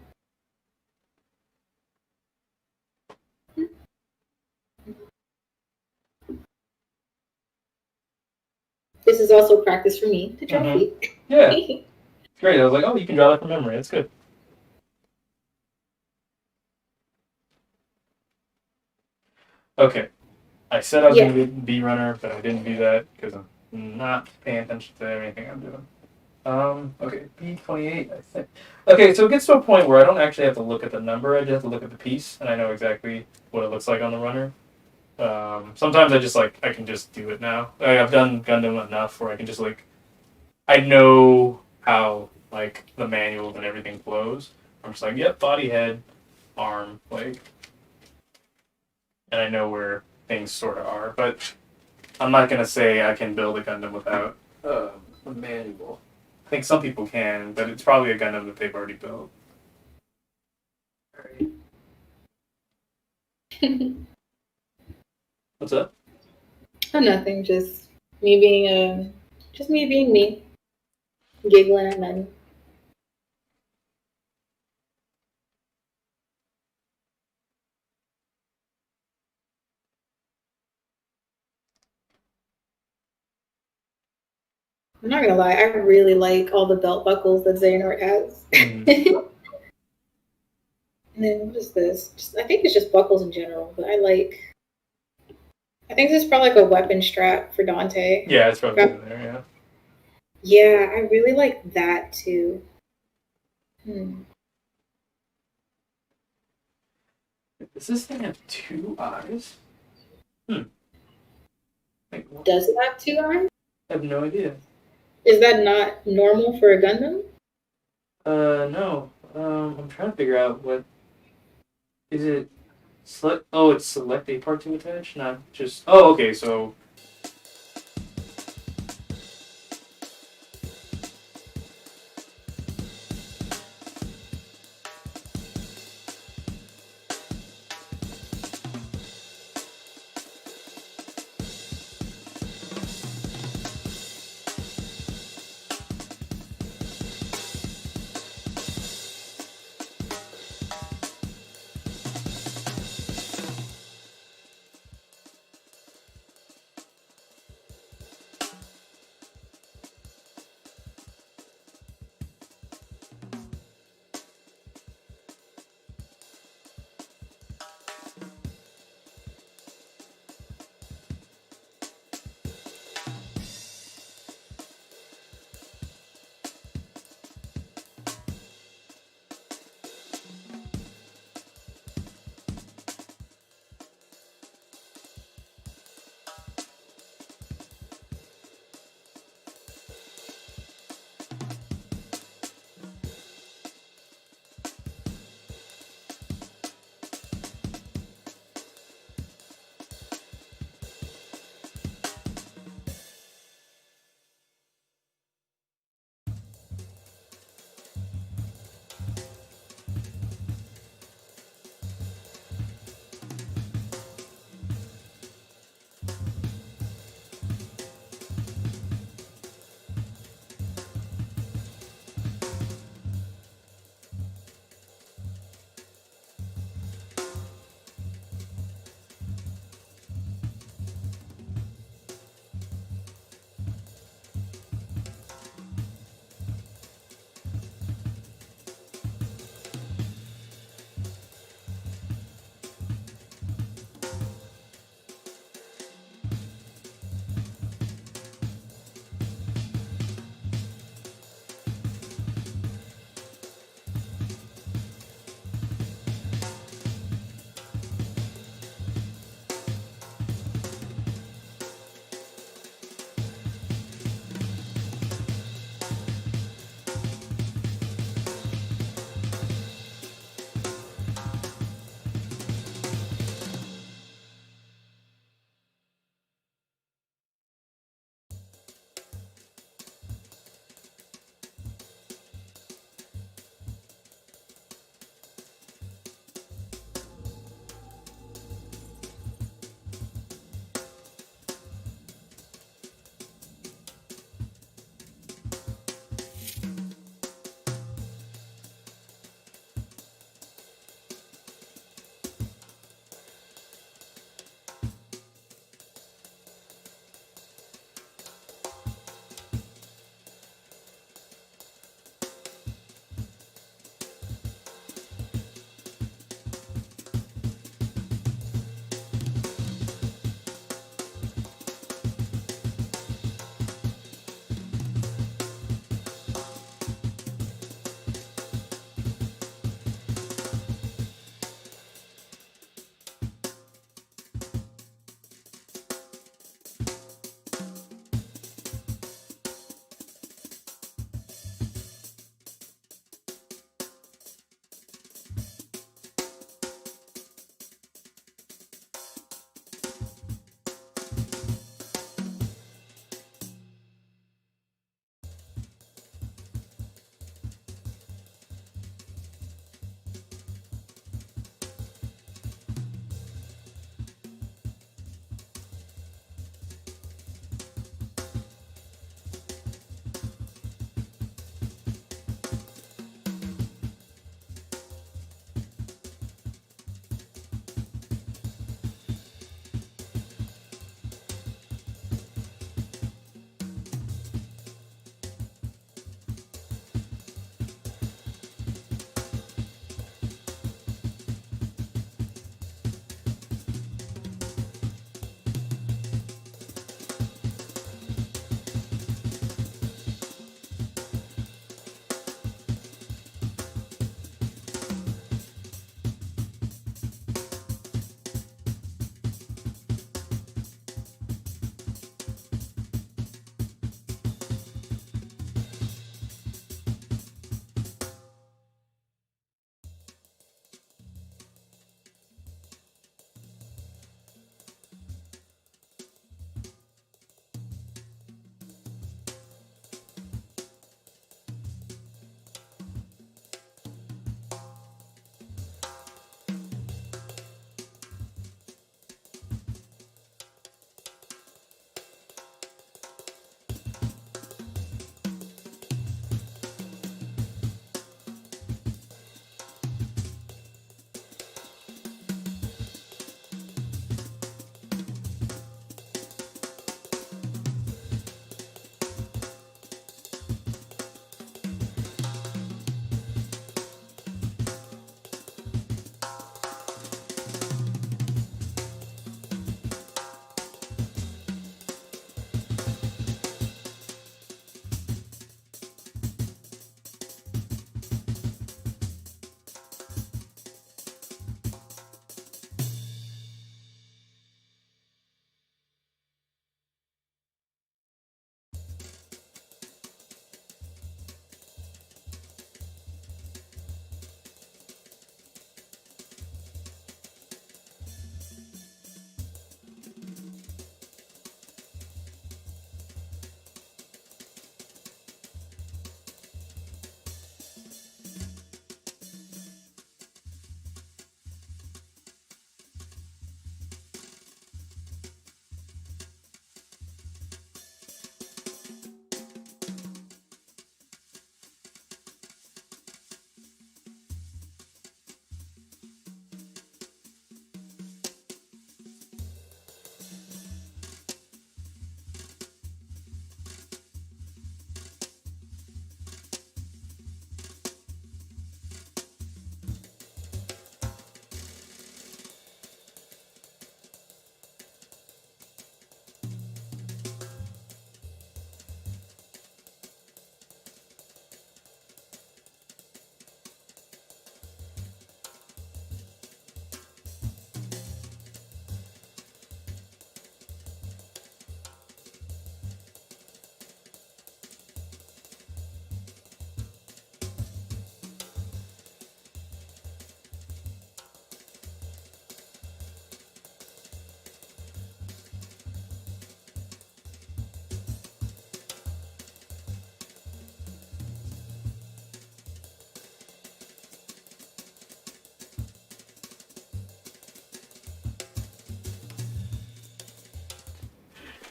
This is also practice for me to draw feet. Yeah. Great. I was like, oh, you can draw that from memory. That's good. Okay. I said I was going to be B runner, but I didn't do that because I'm not paying attention to anything I'm doing. Okay, B28, I think. Okay, so it gets to a point where I don't actually have to look at the number, I just have to look at the piece, and I know exactly what it looks like on the runner. Sometimes I can just do it now. I've done Gundam enough where I can just I know how the manuals and everything flows. I'm just like, yep, body, head, arm, and I know where things sort of are. But I'm not gonna say I can build a Gundam without a manual. I think some people can, but it's probably a Gundam that they've already built. What's up? Oh, nothing. Just me being me, giggling at men. I'm not gonna lie, I really like all the belt buckles that Xehanort has. Mm. And then what is this? I think it's just buckles in general, but I think this is probably like a weapon strap for Dante. Yeah, it's probably in there, yeah. Yeah, I really like that too. Does this thing have 2 eyes? Does it have 2 eyes? I have no idea. Is that not normal for a Gundam? No. I'm trying to figure out what is it. Select. Oh, it's select a part to attach, not just. Oh, okay. So.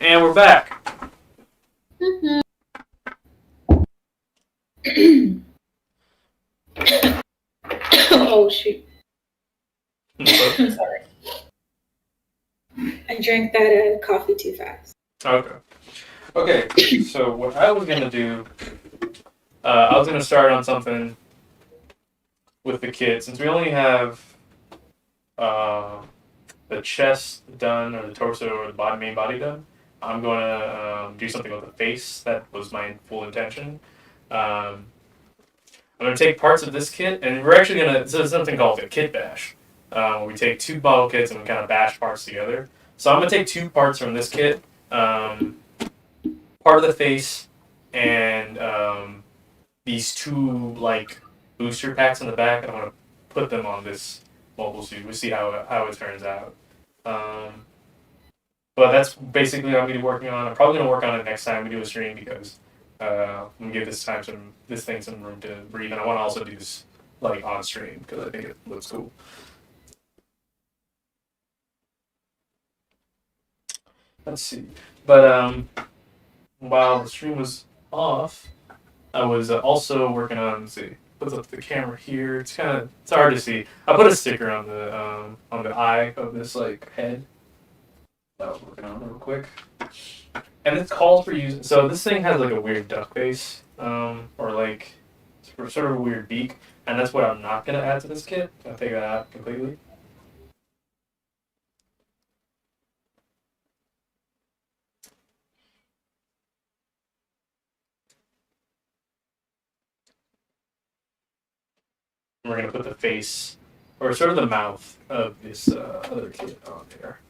And we're back. Mhm. Oh shoot! So, I'm sorry. I drank that coffee too fast. okay. Okay. So what I was gonna do, I was gonna start on something with the kid since we only have uh, the chest done or the torso or the main body done. I'm gonna do something with the face. That was my full intention. Um, I'm gonna take parts of this kit, and we're actually gonna. So there's something called a kit bash. Where we take two bottle kits and we kind of bash parts together. So I'm gonna take two parts from this kit, part of the face, and these two like booster packs in the back. And I'm gonna put them on this mobile suit. We'll see how it turns out. Um, but that's basically what I'm gonna be working on. I'm probably gonna work on it next time we do a stream because I'm gonna give this thing some room to breathe, and I want to also do this like on stream because I think it looks cool. Let's see, but while the stream was off, I was also working on. Let's see, put up the camera here. It's hard to see. I put a sticker on the eye of this like head. That I was working on real quick. And it's called for using. So this thing has like a weird duck face, or like sort of a weird beak, and that's what I'm not gonna add to this kit. I'll take that out completely. And we're gonna put the face, or sort of the mouth of this other kit on there.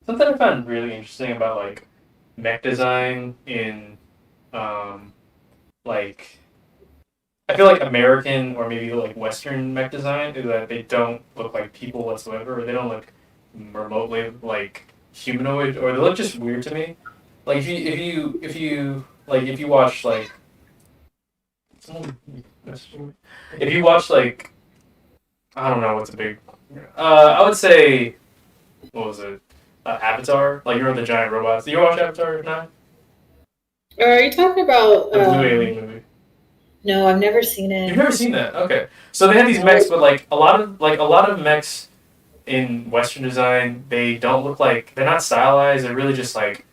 Something I found really interesting about like mech design in um, like I feel like American or maybe like Western mech design is that they don't look like people whatsoever, or they don't look remotely like humanoid, or they look just weird to me. Like if you watch like if you watch like I don't know what's a big I would say what was it Avatar, like you're the giant robots. Do you watch Avatar now? Are you talking about? The blue alien movie. No, I've never seen You've it. never seen that? Okay. So they have these mechs, but like a lot of mechs in Western design, they don't look like they're not stylized. They're really just like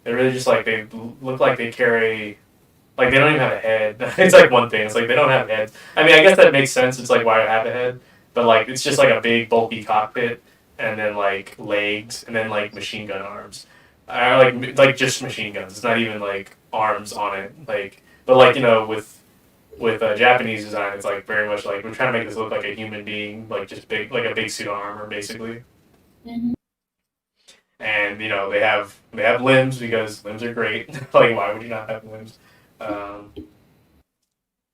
they look like they carry like they don't even have a head. It's like one thing. It's like they don't have heads. I mean, I guess that makes sense. It's like why I have a head, but like it's just like a big bulky cockpit, and then like legs, and then like machine gun arms. I like just machine guns. It's not even like arms on it. Like but like with Japanese design, it's like very much like we're trying to make this look like a human being, like just big, like a big suit of armor, basically. Mm-hmm. And they have limbs because limbs are great. Like why would you not have limbs? Um,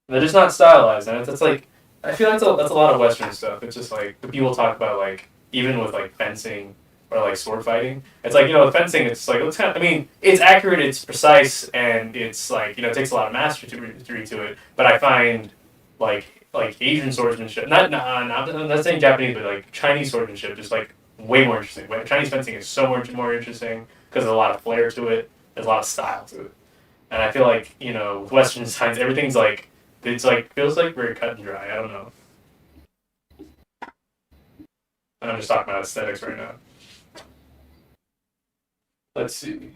they're just not stylized, and it's like I feel that's a lot of Western stuff. It's just like the people talk about like even with like fencing or like sword fighting. It's like with fencing, it's like it's kind of, I mean, it's accurate, it's precise, and it's like it takes a lot of mastery to it. But I find like Asian swordsmanship, I'm not saying Japanese, but like Chinese swordsmanship, just like way more interesting. Chinese fencing is so much more interesting because there's a lot of flair to it. There's a lot of style to it, and I feel like with Western designs, everything's like it's like feels like very cut and dry. I don't know. And I'm just talking about aesthetics right now. Let's see.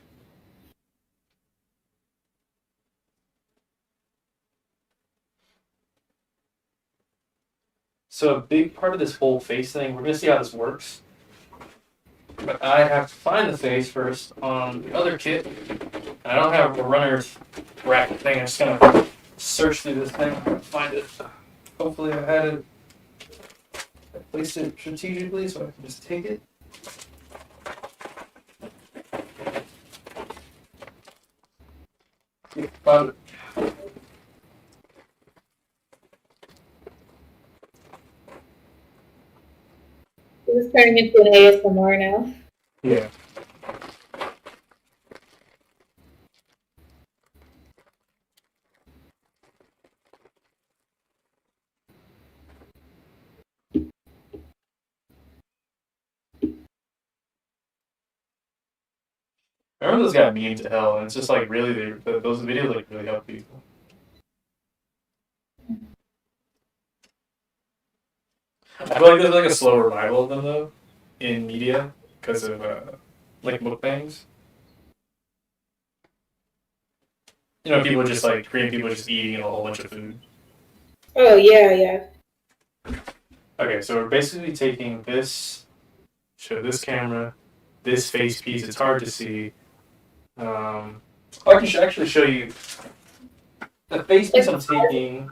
So a big part of this whole face thing, we're gonna see how this works. But I have to find the face first on the other kit. And I don't have a runner's bracket thing. I'm just gonna search through this thing and find it. Hopefully I had it. I placed it strategically so I can just take it. Found it. This is turning into an ASMR now. Yeah. I remember those got memed to hell, and it's just like really, those videos like really help people. I feel like there's like a slow revival of them though in media because of like mukbangs. You know, people just like Korean people just eating a whole bunch of food. Oh yeah, yeah. Okay, so we're basically taking this, show this camera, this face piece. It's hard to see. I can actually show you the face piece I'm taking.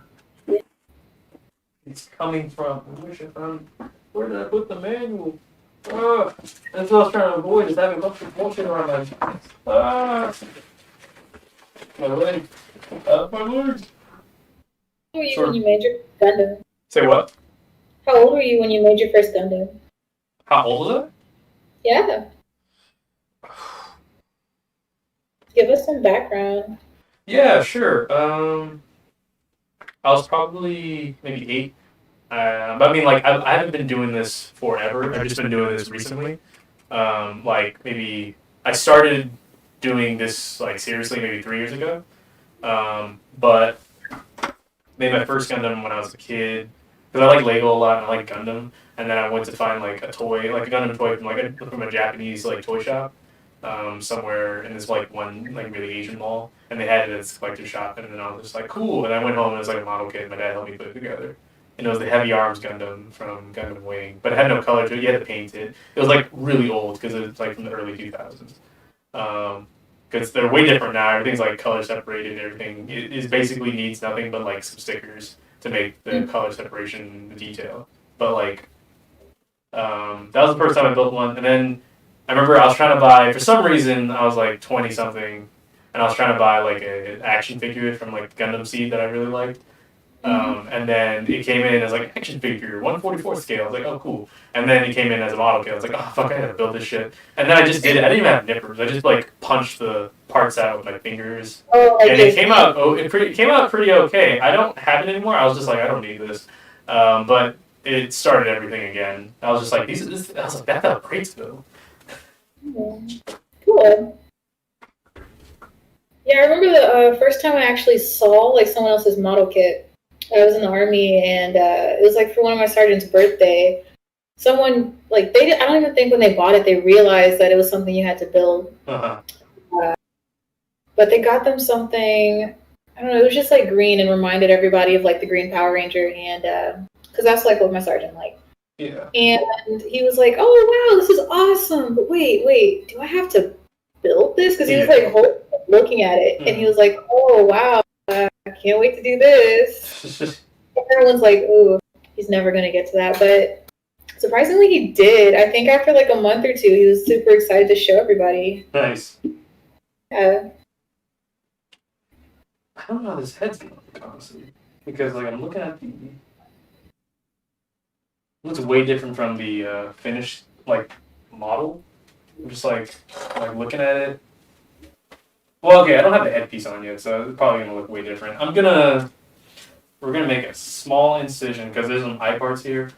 It's coming from. I wish I found. Where did I put the manual? That's what I was trying to avoid. Is having a bunch of bullshit around my. My leg. My leg. How old were you when you made your Gundam? Say what? How old were you when you made your first Gundam? How old was I? Yeah. Give us some background. Yeah, sure. I was probably maybe 8. But I mean, like, I haven't been doing this forever. I've just been doing this recently. Like, maybe I started doing this, like, seriously maybe 3 years ago. But made my first Gundam when I was a kid. Because I like Lego a lot and I like Gundam. And then I went to find, like, a toy, like a Gundam toy from a Japanese, like, toy shop. Somewhere in this like one like really Asian mall, and they had it as collector shop, and then I was just like cool. And I went home and it was like a model kit. And my dad helped me put it together. And it was the Heavy Arms Gundam from Gundam Wing, but it had no color to it. You had to paint it. It was like really old because it was like from the early 2000s. Because they're way different now. Everything's like color separated. And everything it basically needs nothing but like some stickers to make the color separation the detail. But like that was the first time I built one, and then I remember I was trying to buy, for some reason, I was like 20 something, and I was trying to buy like an action figure from like Gundam Seed that I really liked. And then it came in as like action figure, 1/44 scale. I was like, oh, cool. And then it came in as a model kit. I was like, oh, fuck, I gotta build this shit. And then I just did it. I didn't even have nippers. I just like punched the parts out with my fingers. And it came out, it came out pretty okay. I don't have it anymore. I was just like, I don't need this. But it started everything again. I was just like, I was like, that felt great still. Cool. Yeah, I remember the first time I actually saw like someone else's model kit. I was in the army, and it was like for one of my sergeant's birthday. Someone like I don't even think when they bought it they realized that it was something you had to build. Uh-huh. But they got them something. I don't know. It was just like green and reminded everybody of like the Green Power Ranger, and because that's like what my sergeant liked. Yeah. And he was like, "Oh wow, this is awesome!" But wait, do I have to build this? Because he was like looking at it, and he was like, "Oh wow, I can't wait to do this." And everyone's like, "Ooh, he's never gonna get to that." But surprisingly, he did. I think after like a month or two, he was super excited to show everybody. Nice. Yeah. I don't know how this head's going, honestly, because like I'm looking at the. It looks way different from the finished like model. I'm just like looking at it. Well, okay, I don't have the headpiece on yet, so it's probably gonna look way different. We're gonna make a small incision because there's some eye parts here.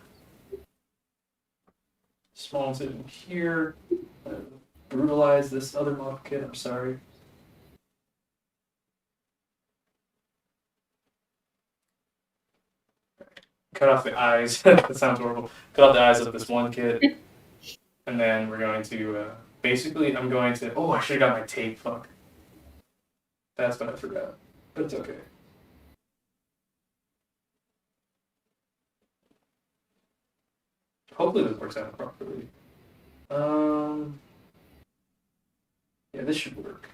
Small incision here. Brutalize this other model kit. I'm sorry. Cut off the eyes. That sounds horrible. Cut off the eyes of this one kid. And then we're going to, basically, I'm going to, oh, I should have got my tape, fuck. That's what I forgot. But it's okay. Hopefully this works out properly. Yeah, this should work.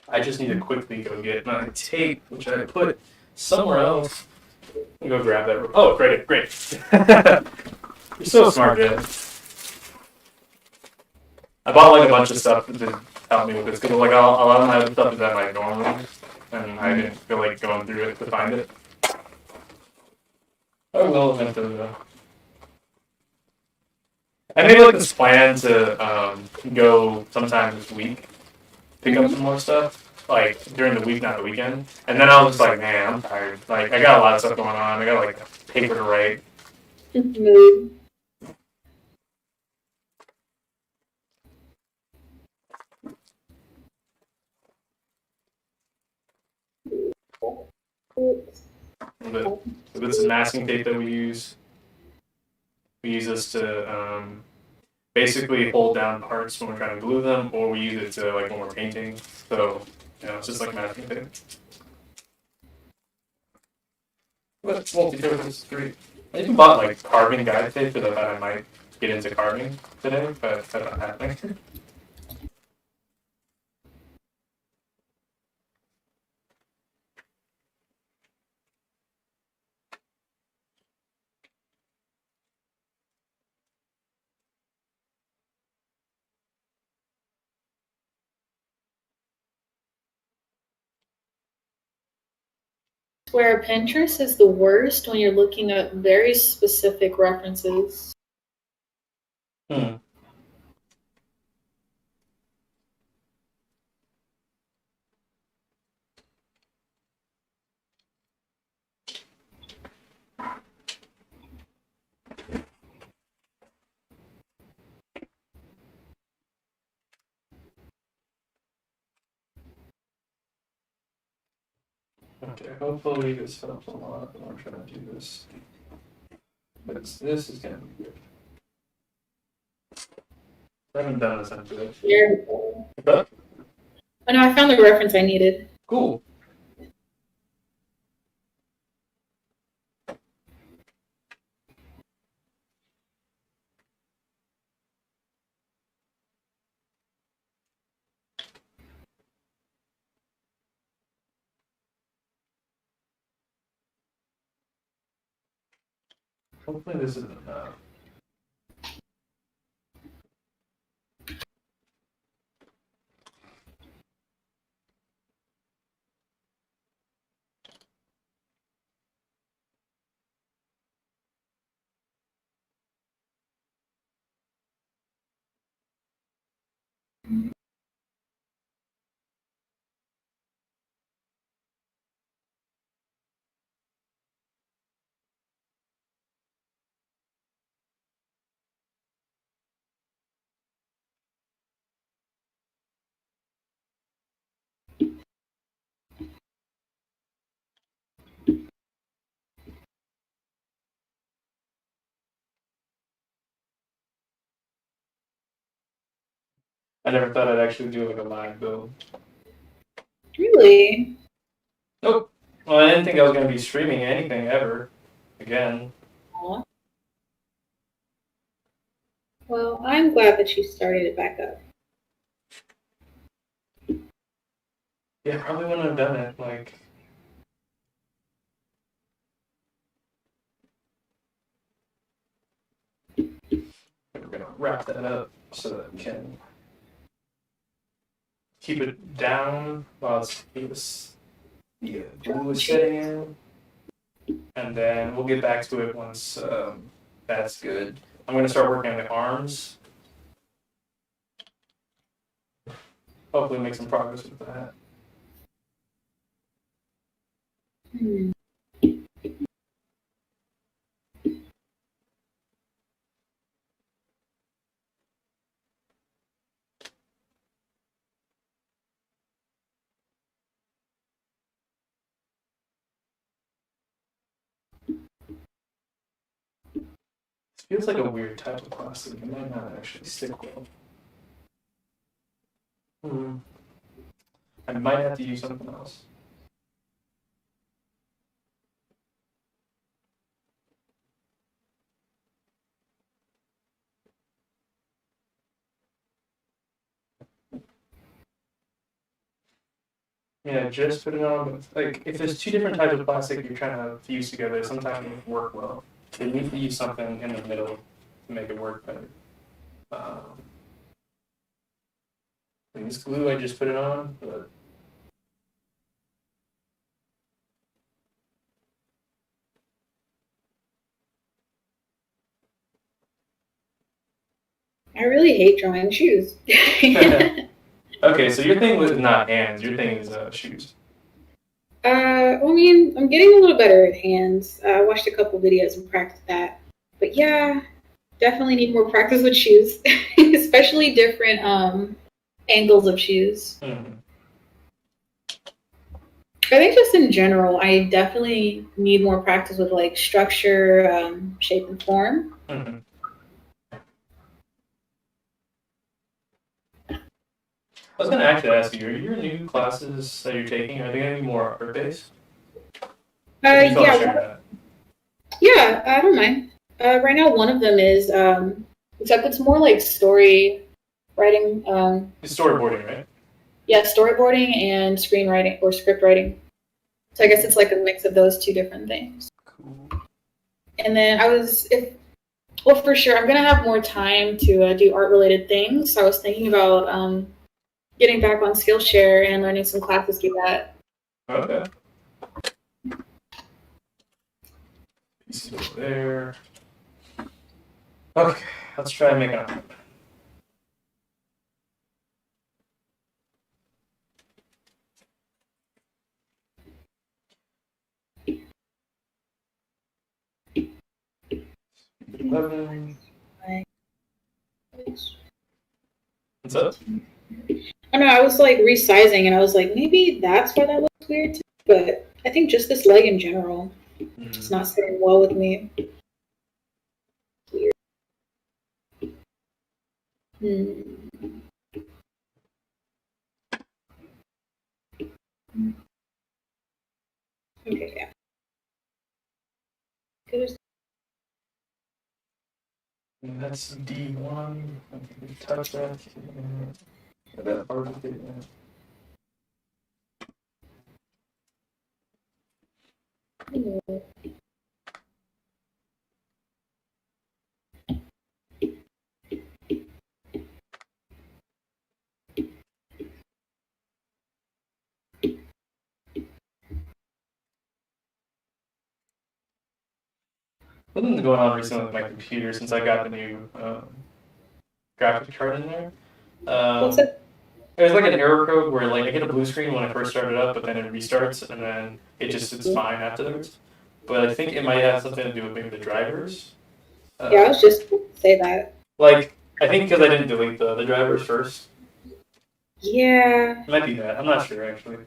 I just need to quickly go get my tape, which I put somewhere else. Let me go grab that. Oh, great. You're so smart, man. I bought like a bunch of stuff to help me with this because like a lot of my stuff is at my dorm room, and I didn't feel like going through it to find it. I will eventually though. I made like this plan to go sometime this week, pick up some more stuff. Like during the week, not the weekend. And then I was just like, man, I'm tired. Like I got a lot of stuff going on. I got like a paper to write. But this is masking tape that we use. We use this to basically hold down parts when we're trying to glue them, or we use it to like when we're painting. So it's just like masking tape. But multi-purpose is great. I even bought like carving guide tape because I thought I might get into carving today, but that's not happening. Where Pinterest is the worst when you're looking at very specific references. Hmm. Okay, hopefully this helps a lot when we're trying to do this. But this is gonna be good. I haven't done this in a bit. Yeah. But Oh no, I found the reference I needed. cool. Hopefully this is enough. I never thought I'd actually do like a live build. Really? Nope. Well, I didn't think I was gonna be streaming anything ever again. Aw. Well, I'm glad that you started it back up. Yeah, probably wouldn't have done it. Like, we're gonna wrap that up so that we can keep it down while it's glue is setting in, and then we'll get back to it once that's good. I'm gonna start working on the arms. Hopefully, make some progress with that. Hmm. It feels like a weird type of plastic. It might not actually stick well. I might have to use something else. Yeah, just put it on. But like, if there's two different types of plastic you're trying to fuse together, sometimes it won't work well. So you need to use something in the middle to make it work better. And this glue, I just put it on, but I really hate drawing shoes. okay. So your thing was not hands. Your thing is shoes. Well, I mean, I'm getting a little better at hands. I watched a couple videos and practiced that. But yeah, definitely need more practice with shoes, especially different angles of shoes. Mm-hmm. I think just in general, I definitely need more practice with like structure, shape, and form. Mm-hmm. I was going to actually ask you, are your new classes that you're taking, are they going to be more art based? If you feel like Yeah, sharing that. yeah, I don't mind. Right now, one of them is, except it's more like story writing. It's storyboarding, right? Yeah, storyboarding and screenwriting or script writing. So I guess it's like a mix of those two different things. Cool. And then well, for sure, I'm gonna have more time to do art related things. So I was thinking about getting back on Skillshare and learning some classes to do that. Okay. Piece over there. Okay, let's try and make it. 11. What's up? I don't know, I was like resizing and I was like, maybe that's why that looks weird too. But I think just this leg in general, it's not sitting well with me. Weird. Okay, yeah. Good. And that's D1. Okay, touch that. That part of it. Something going on recently with my computer since I got the new graphics card in there. What's it? There's like an error code where like I get a blue screen when I first start it up, but then it restarts and then it just sits fine afterwards. But I think it might have something to do with maybe the drivers. Yeah, I was just going to say that. Like I think because I didn't delete the drivers first. Yeah. It might be that. I'm not sure actually,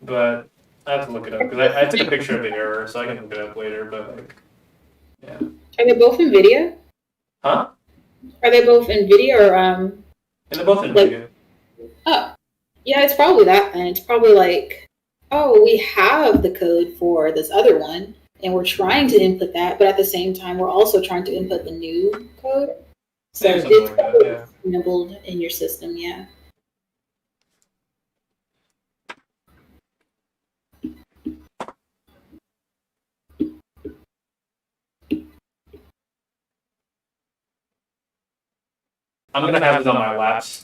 but I have to look it up because I took a picture of the error, so I can look it up later. But like, yeah. Are they both NVIDIA? Huh? Are they both NVIDIA or And they're both in like, video. Oh, yeah, it's probably that then. It's probably like, oh, we have the code for this other one, and we're trying to input that, but at the same time, we're also trying to input the new code. So Maybe something it's like that, probably yeah. enabled in your system, yeah. I'm gonna have this on my laps